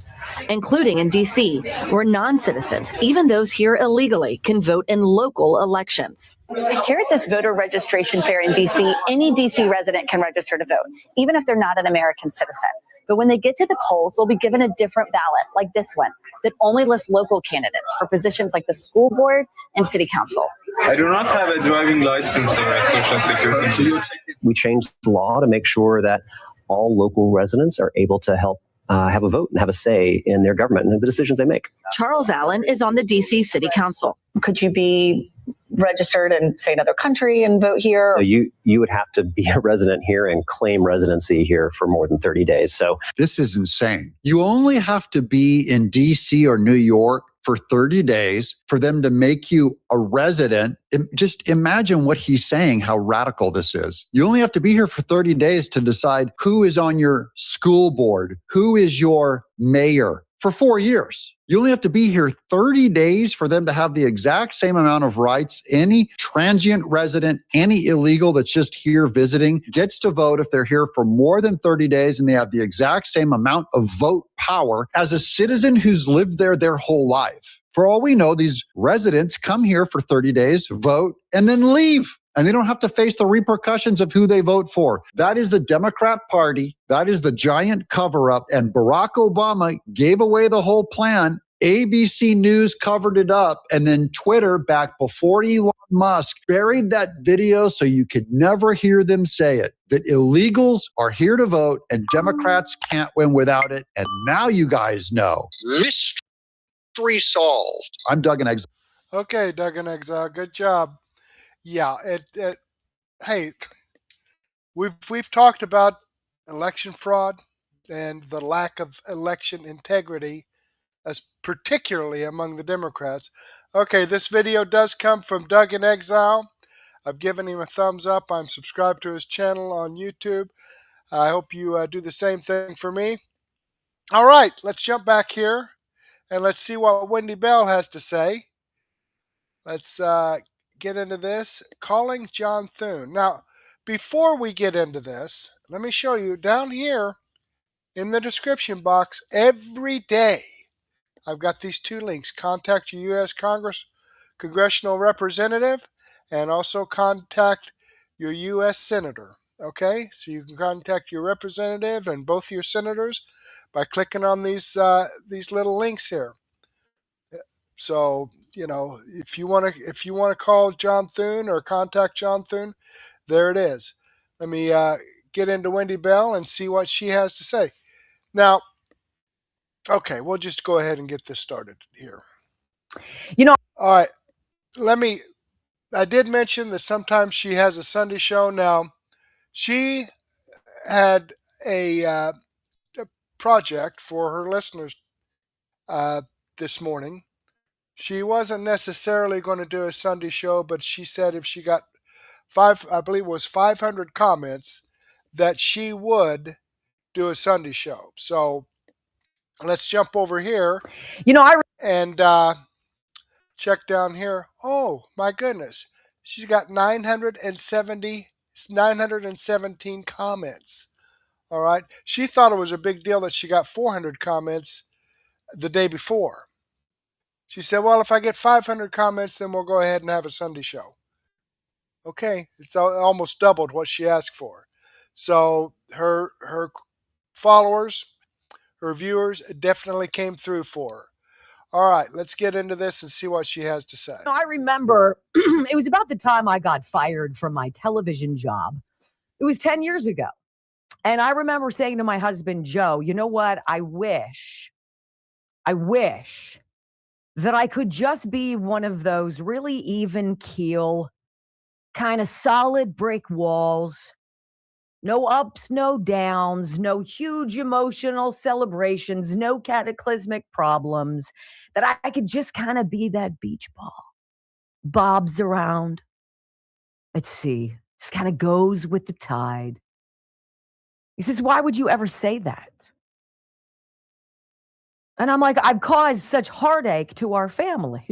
including in D.C., where non-citizens, even those here illegally, can vote in local elections.
Here at this voter registration fair in D.C., any D.C. resident can register to vote, even if they're not an American citizen. But when they get to the polls, they'll be given a different ballot, like this one, that only lists local candidates for positions like the school board and city council.
I do not have a driving license or a social security number.
We changed the law to make sure that all local residents are able to help have a vote and have a say in their government and the decisions they make.
Charles Allen is on the D.C. City Council.
Could you be registered in, say, another country and vote here?
So you would have to be a resident here and claim residency here for more than 30 days. So
This is insane. You only have to be in DC or New York for 30 days for them to make you a resident. Just imagine what he's saying, how radical this is. You only have to be here for 30 days to decide who is on your school board, who is your mayor for 4 years. You only have to be here 30 days for them to have the exact same amount of rights. Any transient resident, any illegal that's just here visiting gets to vote if they're here for more than 30 days and they have the exact same amount of vote power as a citizen who's lived there their whole life. For all we know, these residents come here for 30 days, vote, and then leave. And they don't have to face the repercussions of who they vote for. That is the Democrat Party. That is the giant cover-up. And Barack Obama gave away the whole plan. ABC News covered it up. And then Twitter, back before Elon Musk, buried that video so you could never hear them say it. That illegals are here to vote and Democrats can't win without it. And now you guys know. Mystery solved. I'm Doug in Exile.
Okay, Doug in Exile. Good job. Yeah, hey, we've talked about election fraud and the lack of election integrity, as particularly among the Democrats. Okay, this video does come from Doug in Exile. I've given him a thumbs up. I'm subscribed to his channel on YouTube. I hope you do the same thing for me. All right, let's jump back here and let's see what Wendy Bell has to say. Let's get into this. Calling John Thune. Now, before we get into this, let me show you down here in the description box every day. I've got these two links. Contact your U.S. Congressional Representative and also contact your U.S. Senator. Okay, so you can contact your representative and both your senators by clicking on these little links here. So, you know, if you want to call John Thune or contact John Thune, there it is. Let me get into Wendy Bell and see what she has to say. Now, okay, we'll just go ahead and get this started here. All right. I did mention that sometimes she has a Sunday show. Now, she had a project for her listeners this morning. She wasn't necessarily going to do a Sunday show, but she said if she got 500 comments, that she would do a Sunday show. So let's jump over here. And check down here. Oh my goodness, she's got 917 comments. All right, she thought it was a big deal that she got 400 comments the day before. She said, well, if I get 500 comments, then we'll go ahead and have a Sunday show. Okay, it's almost doubled what she asked for. So her followers, her viewers definitely came through for her. All right, let's get into this and see what she has to say.
I remember it was about the time I got fired from my television job. It was 10 years ago. And I remember saying to my husband, Joe, you know what? I wish that I could just be one of those really even keel, kind of solid brick walls, no ups, no downs, no huge emotional celebrations, no cataclysmic problems, that I could just kind of be that beach ball, bobs around at sea, just kind of goes with the tide. He says, why would you ever say that? And I'm like, I've caused such heartache to our family.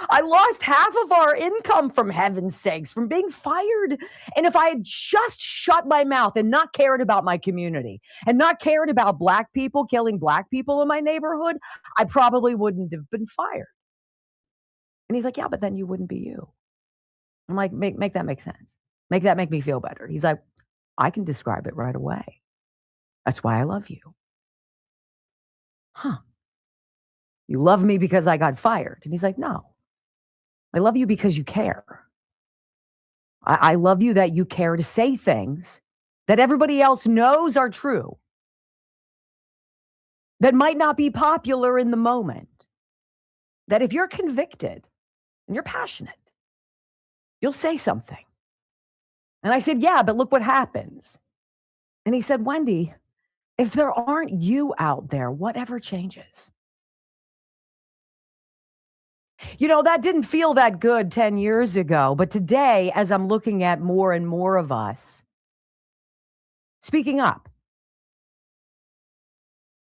I lost half of our income, from heaven's sakes, from being fired. And if I had just shut my mouth and not cared about my community and not cared about Black people killing Black people in my neighborhood, I probably wouldn't have been fired. And he's like, yeah, but then you wouldn't be you. I'm like, make that make sense. Make that make me feel better. He's like, I can describe it right away. That's why I love you. Huh. You love me because I got fired. And he's like, no. I love you because you care. I love you that you care to say things that everybody else knows are true, that might not be popular in the moment, that if you're convicted and you're passionate, you'll say something. And I said, yeah, but look what happens. And he said, Wendy, if there aren't you out there, whatever changes. You know, that didn't feel that good 10 years ago. But today, as I'm looking at more and more of us speaking up,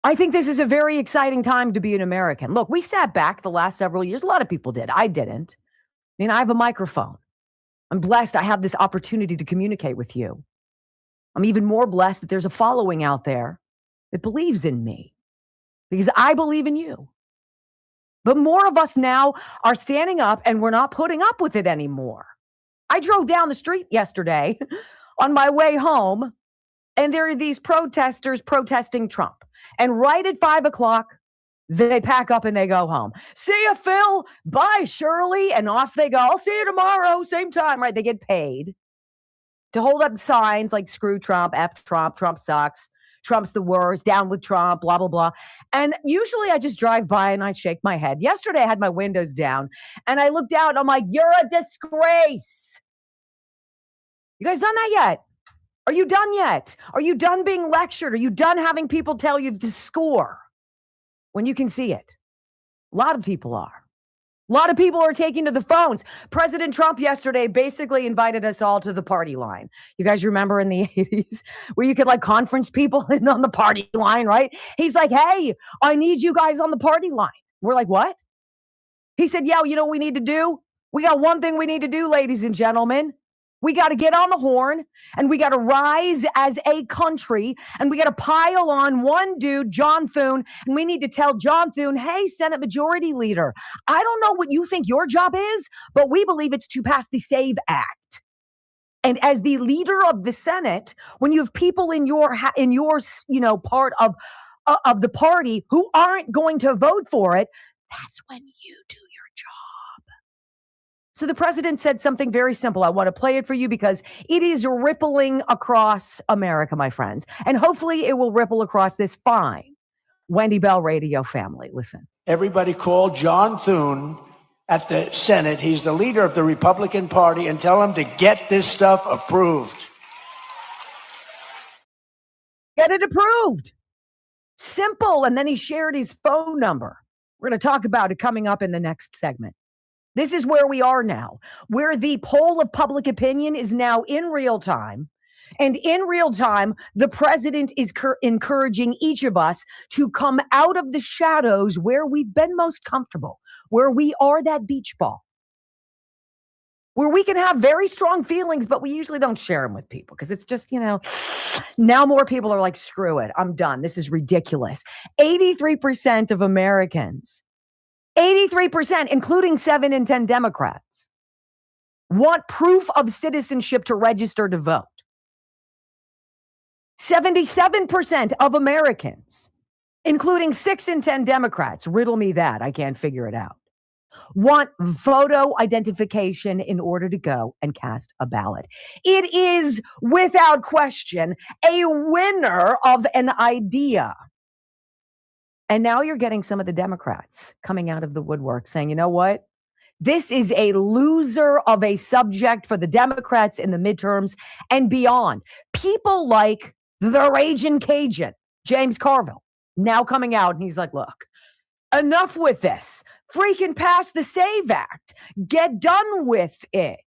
I think this is a very exciting time to be an American. Look, we sat back the last several years. A lot of people did. I didn't. I mean, I have a microphone. I'm blessed I have this opportunity to communicate with you. I'm even more blessed that there's a following out there that believes in me because I believe in you. But more of us now are standing up and we're not putting up with it anymore. I drove down the street yesterday on my way home, and there are these protesters protesting Trump. And right at 5 o'clock, they pack up and they go home. See you, Phil. Bye, Shirley. And off they go. I'll see you tomorrow, same time. Right? They get paid to hold up signs like screw Trump, F Trump, Trump sucks. Trump's the worst, down with Trump, blah, blah, blah. And usually I just drive by and I shake my head. Yesterday I had my windows down and I looked out and I'm like, you're a disgrace. You guys done that yet? Are you done yet? Are you done being lectured? Are you done having people tell you to score when you can see it? A lot of people are. A lot of people are taking to the phones. President Trump yesterday basically invited us all to the party line. You guys remember in the 80s where you could like conference people in on the party line, right? He's like, hey, I need you guys on the party line. We're like, what? He said, yeah, you know what we need to do? We got one thing we need to do, ladies and gentlemen. We got to get on the horn and we got to rise as a country and we got to pile on one dude, John Thune, and we need to tell John Thune, hey, Senate Majority Leader, I don't know what you think your job is, but we believe it's to pass the SAVE Act. And as the leader of the Senate, when you have people in your part of the party who aren't going to vote for it, that's when you do your job. So the president said something very simple. I want to play it for you because it is rippling across America, my friends. And hopefully it will ripple across this fine Wendy Bell radio family. Listen.
Everybody call John Thune at the Senate. He's the leader of the Republican Party, and tell him to get this stuff approved.
Get it approved. Simple. And then he shared his phone number. We're going to talk about it coming up in the next segment. This is where we are now, where the poll of public opinion is now in real time. And in real time, the president is encouraging each of us to come out of the shadows where we've been most comfortable, where we are that beach ball, where we can have very strong feelings, but we usually don't share them with people because it's just, now more people are like, screw it, I'm done. This is ridiculous. 83% of Americans, 83%, including 7 in 10 Democrats, want proof of citizenship to register to vote. 77% of Americans, including 6 in 10 Democrats, riddle me that, I can't figure it out, want photo identification in order to go and cast a ballot. It is, without question, a winner of an idea. And now you're getting some of the Democrats coming out of the woodwork saying, you know what? This is a loser of a subject for the Democrats in the midterms and beyond. People like the Ragin' Cajun, James Carville, now coming out and he's like, look, enough with this. Freaking pass the SAVE Act. Get done with it.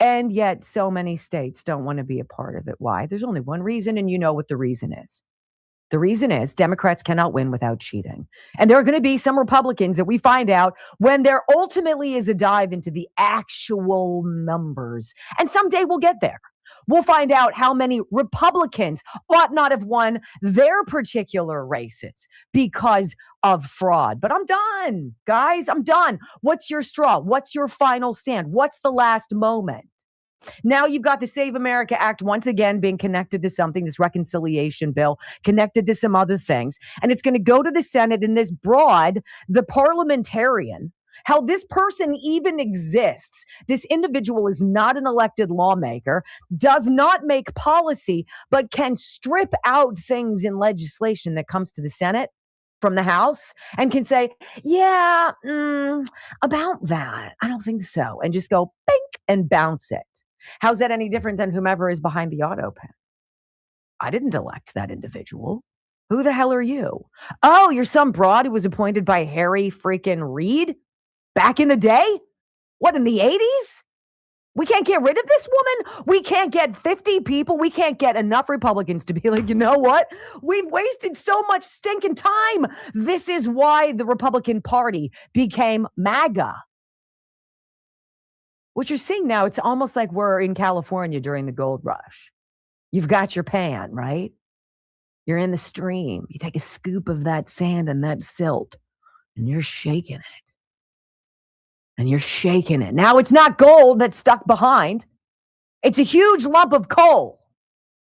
And yet so many states don't want to be a part of it. Why? There's only one reason, and you know what the reason is. The reason is Democrats cannot win without cheating. And there are going to be some Republicans that we find out when there ultimately is a dive into the actual numbers. And someday we'll get there. We'll find out how many Republicans ought not have won their particular races because of fraud. But I'm done, guys. I'm done. What's your straw? What's your final stand? What's the last moment? Now you've got the Save America Act once again being connected to something, this reconciliation bill, connected to some other things. And it's going to go to the Senate in this broad, the parliamentarian how this person even exists. This individual is not an elected lawmaker, does not make policy, but can strip out things in legislation that comes to the Senate from the House and can say, yeah, about that, I don't think so, and just go bink and bounce it. How's that any different than whomever is behind the auto pen? I didn't elect that individual. Who the hell are you? Oh, you're some broad who was appointed by Harry freaking Reid back in the day? What, in the 80s? We can't get rid of this woman? We can't get 50 people? We can't get enough Republicans to be like, you know what? We've wasted so much stinking time. This is why the Republican Party became MAGA. What you're seeing now, it's almost like we're in California during the gold rush. You've got your pan, right? You're in the stream. You take a scoop of that sand and that silt, and you're shaking it. And you're shaking it. Now, it's not gold that's stuck behind. It's a huge lump of coal.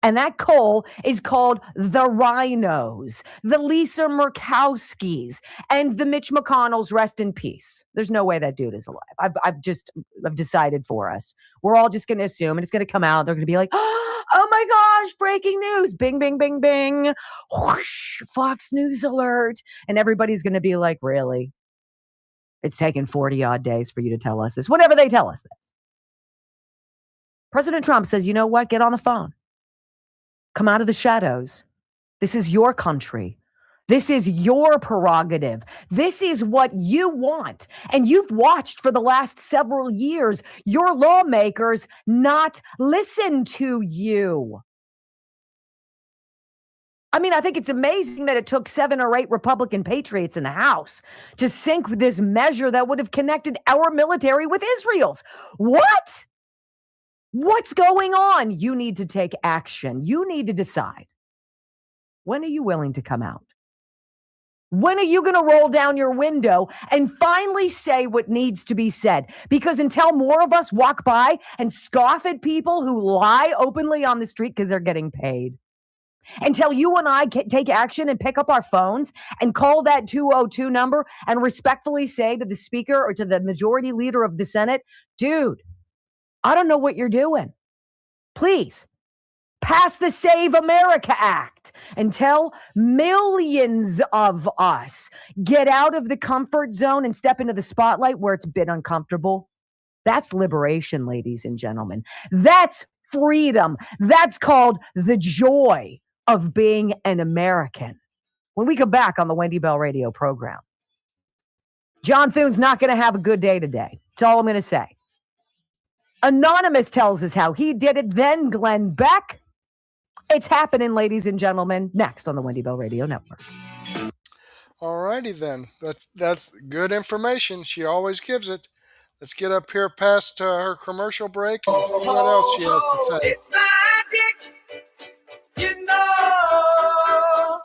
And that coal is called the Rhinos, the Lisa Murkowskis, and the Mitch McConnells, rest in peace. There's no way that dude is alive. I've decided for us. We're all just going to assume, and it's going to come out. They're going to be like, oh my gosh, breaking news. Bing, bing, bing, bing. Whoosh, Fox News alert. And everybody's going to be like, really? It's taken 40 odd days for you to tell us this. Whenever they tell us this. President Trump says, you know what? Get on the phone. Come out of the shadows. This is your country. This is your prerogative. This is what you want. And you've watched for the last several years your lawmakers not listen to you. I mean, I think it's amazing that it took 7 or 8 Republican patriots in the House to sink this measure that would have connected our military with Israel's. What? What's going on? You need to take action. You need to decide. When are you willing to come out? When are you going to roll down your window and finally say what needs to be said? Because until more of us walk by and scoff at people who lie openly on the street because they're getting paid, until you and I take action and pick up our phones and call that 202 number and respectfully say to the speaker or to the majority leader of the Senate, dude, I don't know what you're doing. Please pass the Save America Act and tell millions of us get out of the comfort zone and step into the spotlight where it's been uncomfortable. That's liberation, ladies and gentlemen. That's freedom. That's called the joy of being an American. When we come back on the Wendy Bell radio program, John Thune's not going to have a good day today. That's all I'm going to say. Anonymous tells us how he did it, then Glenn Beck. It's happening, ladies and gentlemen, next on the Wendy Bell Radio Network.
All righty then. That's good information. She always gives it. Let's get up here past her commercial break and see what else she has to say.
It's magic, you know.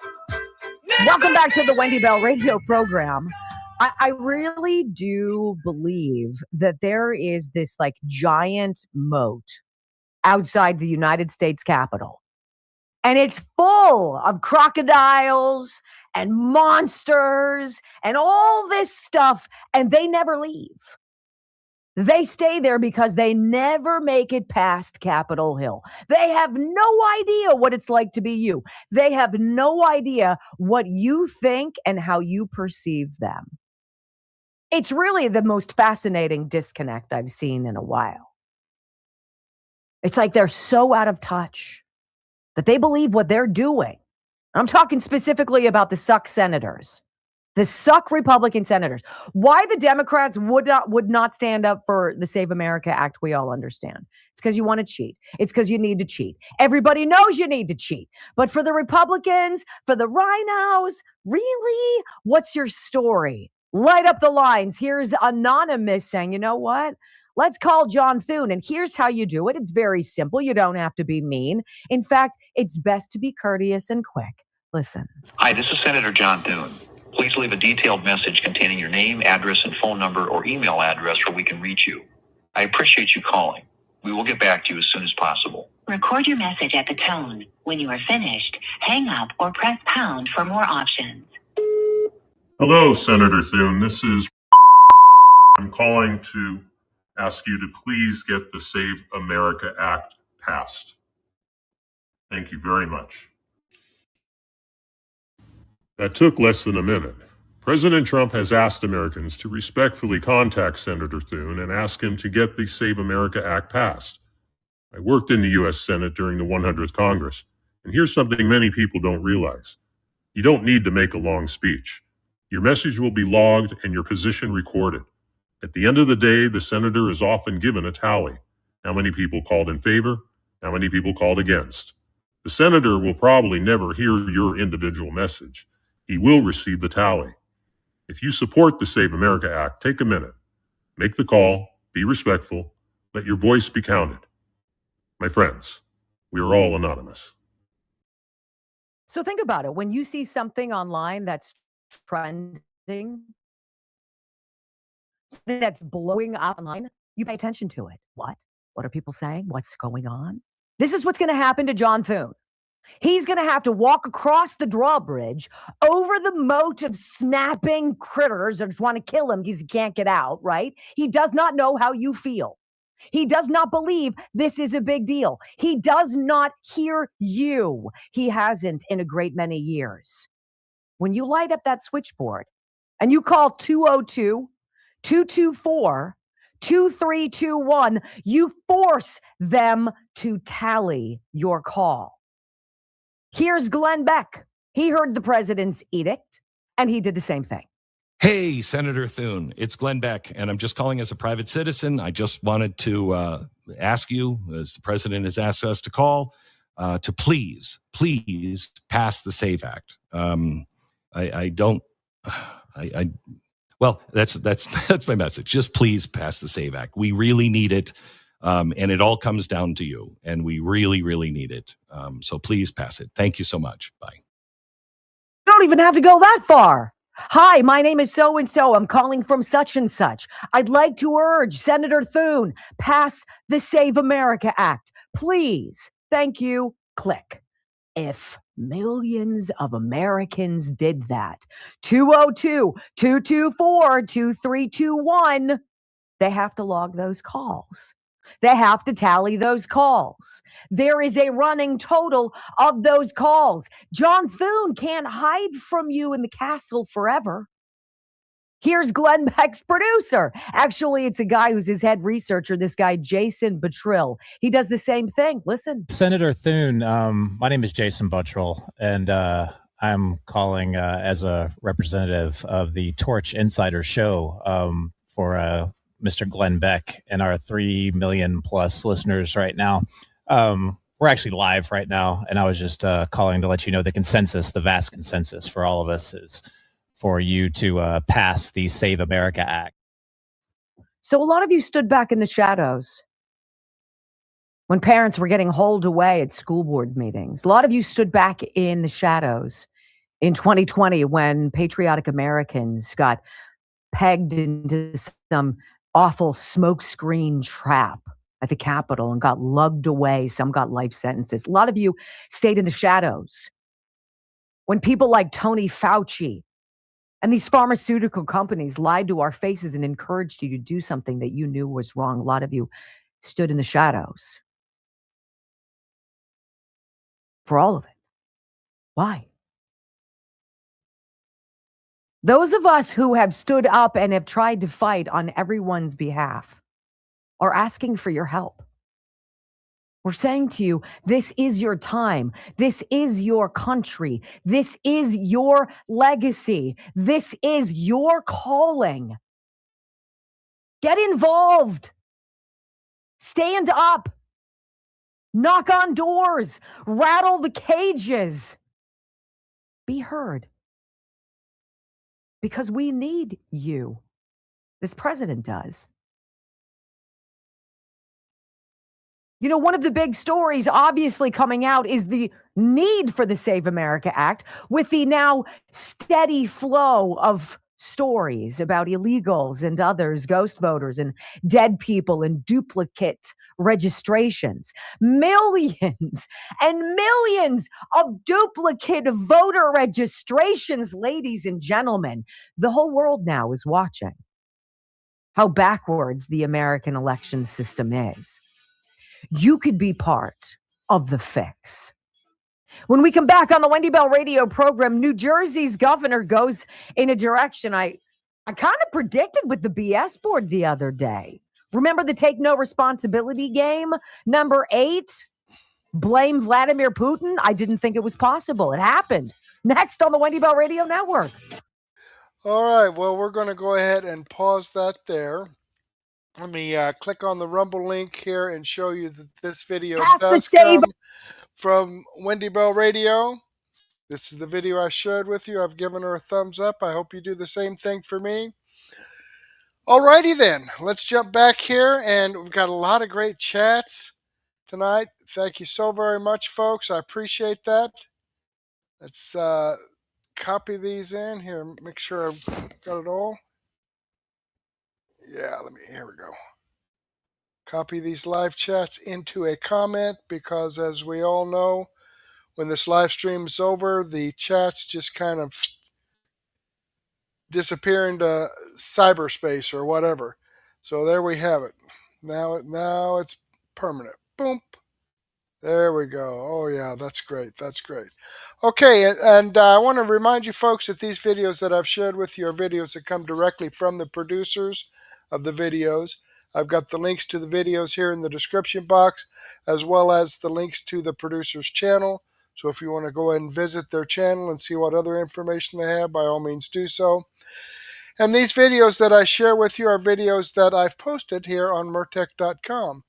Welcome back to the Wendy Bell Radio program. I really do believe that there is this like giant moat outside the United States Capitol. And it's full of crocodiles and monsters and all this stuff, and they never leave. They stay there because they never make it past Capitol Hill. They have no idea what it's like to be you. They have no idea what you think and how you perceive them. It's really the most fascinating disconnect I've seen in a while. It's like they're so out of touch that they believe what they're doing. I'm talking specifically about the suck senators, the suck Republican senators. Why the Democrats would not stand up for the Save America Act, we all understand. It's because you want to cheat. It's because you need to cheat. Everybody knows you need to cheat. But for the Republicans, for the rhinos, really? What's your story? Light up the lines. Here's Anonymous saying, you know what? Let's call John Thune. And here's how you do it. It's very simple. You don't have to be mean. In fact, it's best to be courteous and quick. Listen.
Hi, this is Senator John Thune. Please leave a detailed message containing your name, address, and phone number or email address where we can reach you. I appreciate you calling. We will get back to you as soon as possible.
Record your message at the tone. When you are finished, hang up or press pound for more options.
Hello, Senator Thune. This is
I'm calling to ask you to please get the Save America Act passed. Thank you very much. That took less than a minute. President Trump has asked Americans to respectfully contact Senator Thune and ask him to get the Save America Act passed. I worked in the U.S. Senate during the 100th Congress, and here's something many people don't realize. You don't need to make a long speech. Your message will be logged and your position recorded. At the end of the day, the senator is often given a tally. How many people called in favor? How many people called against? The senator will probably never hear your individual message. He will receive the tally. If you support the Save America Act, take a minute. Make the call, be respectful, let your voice be counted. My friends, we are all anonymous.
So think about it. When you see something online that's trending, that's blowing up online, you pay attention to it. What? What are people saying? What's going on? This is what's going to happen to John Thune. He's going to have to walk across the drawbridge over the moat of snapping critters that just want to kill him because he can't get out, right? He does not know how you feel. He does not believe this is a big deal. He does not hear you. He hasn't in a great many years. When you light up that switchboard and you call 202-224-2321, you force them to tally your call. Here's Glenn Beck. He heard the president's edict, and he did the same thing.
Hey, Senator Thune, it's Glenn Beck, and I'm just calling as a private citizen. I just wanted to ask you, as the president has asked us to call, to please pass the SAVE Act. Well, that's my message. Just please pass the SAVE Act. We really need it. And it all comes down to you, and we really, really need it. So please pass it. Thank you so much. Bye.
You don't even have to go that far. Hi, my name is so-and-so. I'm calling from such and such. I'd like to urge Senator Thune, pass the Save America Act. Please. Thank you. Click. If millions of Americans did that, 202-224-2321, they have to log those calls. They have to tally those calls. There is a running total of those calls. John Thune can't hide from you in the castle forever. Here's Glenn Beck's producer. Actually, it's a guy who's his head researcher, this guy, Jason Buttrill. He does the same thing. Listen.
Senator Thune, my name is Jason Buttrill, and I'm calling as a representative of the Torch Insider Show for Mr. Glenn Beck and our 3 million plus listeners right now. We're actually live right now, and I was just calling to let you know the consensus, the vast consensus for all of us is for you to pass the Save America Act.
So a lot of you stood back in the shadows when parents were getting holed away at school board meetings. A lot of you stood back in the shadows in 2020 when patriotic Americans got pegged into some awful smokescreen trap at the Capitol and got lugged away. Some got life sentences. A lot of you stayed in the shadows when people like Tony Fauci and these pharmaceutical companies lied to our faces and encouraged you to do something that you knew was wrong. A lot of you stood in the shadows for all of it. Why? Those of us who have stood up and have tried to fight on everyone's behalf are asking for your help. We're saying to you, this is your time. This is your country. This is your legacy. This is your calling. Get involved. Stand up. Knock on doors. Rattle the cages. Be heard. Because we need you. This president does. You know, one of the big stories obviously coming out is the need for the Save America Act, with the now steady flow of stories about illegals and others, ghost voters and dead people and duplicate registrations. Millions and millions of duplicate voter registrations, ladies and gentlemen. The whole world now is watching. how backwards the American election system is. You could be part of the fix. When we come back on the Wendy Bell radio program, New Jersey's governor goes in a direction I kind of predicted with the BS board the other day. Remember the take no responsibility game? Number 8, blame Vladimir Putin. I didn't think it was possible. It happened. Next on the Wendy Bell Radio Network.
All right, well, we're going to go ahead and pause that there. Let me click on the Rumble link here and show you that this video does come from Wendy Bell Radio. This is the video I shared with you. I've given her a thumbs up. I hope you do the same thing for me. Alrighty then, let's jump back here, and we've got a lot of great chats tonight. Thank you so very much, folks. I appreciate that. Let's copy these in here. Make sure I've got it all. Yeah, here we go. Copy these live chats into a comment, because as we all know, when this live stream is over, the chats just kind of disappear into cyberspace or whatever. So there we have it. Now it's permanent. Boom. There we go. Oh yeah, that's great. That's great. Okay, and I want to remind you folks that these videos that I've shared with you are videos that come directly from the producers of the videos. I've got the links to the videos here in the description box, as well as the links to the producer's channel. So if you want to go ahead and visit their channel and see what other information they have, by all means do so. And these videos that I share with you are videos that I've posted here on Mertech.com,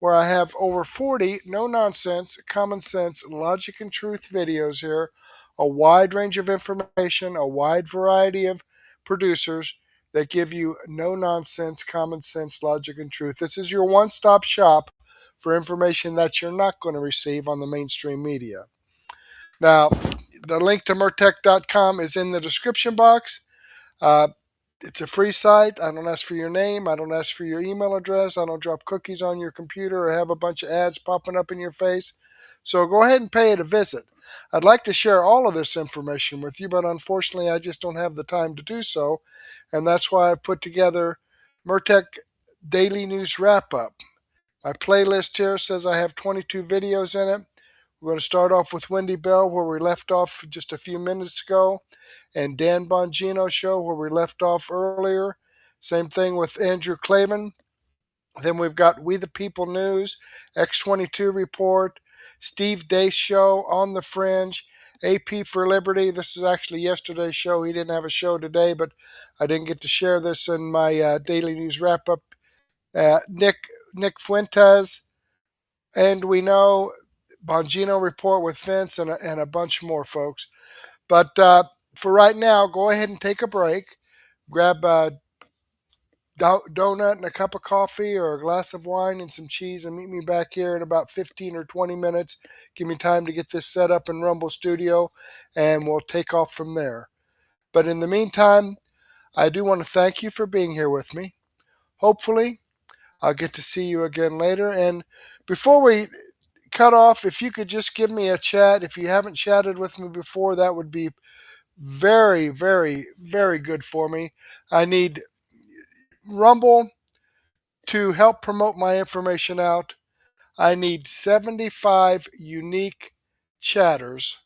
where I have over 40 no-nonsense, common sense, logic and truth videos here, a wide range of information, a wide variety of producers that give you no-nonsense, common sense, logic and truth. This is your one-stop shop for information that you're not going to receive on the mainstream media. Now, the link to Mertech.com is in the description box. It's a free site. I don't ask for your name. I don't ask for your email address. I don't drop cookies on your computer or have a bunch of ads popping up in your face. So go ahead and pay it a visit. I'd like to share all of this information with you, but unfortunately I just don't have the time to do so. And that's why I've put together Mertech Daily News Wrap-Up. My playlist here says I have 22 videos in it. We're going to start off with Wendy Bell, where we left off just a few minutes ago, and Dan Bongino show, where we left off earlier. Same thing with Andrew Klavan. Then we've got We the People News, X22 Report, Steve Deace show, On the Fringe, AP for Liberty. This is actually yesterday's show. He didn't have a show today, but I didn't get to share this in my daily news wrap-up. Nick Fuentes, and we know Bongino Report with Vince, and a bunch more, folks. But for right now, go ahead and take a break. Grab a donut and a cup of coffee or a glass of wine and some cheese, and meet me back here in about 15 or 20 minutes. Give me time to get this set up in Rumble Studio, and we'll take off from there. But in the meantime, I do want to thank you for being here with me. Hopefully, I'll get to see you again later. And before we cut off, if you could just give me a chat. If you haven't chatted with me before, that would be very, very, very good for me. I need Rumble to help promote my information out. I need 75 unique chatters.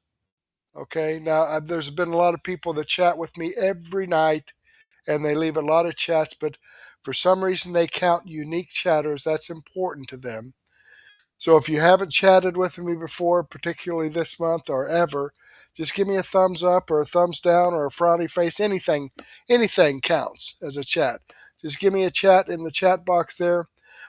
Okay, now there's been a lot of people that chat with me every night, and they leave a lot of chats, but for some reason they count unique chatters. That's important to them. So if you haven't chatted with me before, particularly this month or ever, just give me a thumbs up or a thumbs down or a frowny face. Anything counts as a chat. Just give me a chat in the chat box there.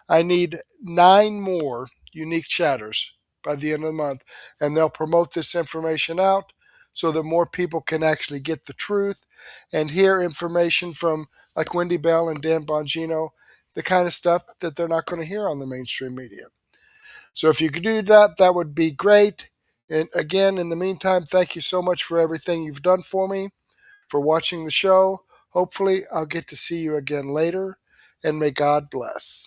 I need 9 more unique chatters by the end of the month, and they'll promote this information out so that more people can actually get the truth and hear information from like Wendy Bell and Dan Bongino, the kind of stuff that they're not going to hear on the mainstream media. So if you could do that, that would be great. And again, in the meantime, thank you so much for everything you've done for me, for watching the show. Hopefully, I'll get to see you again later, and may God bless.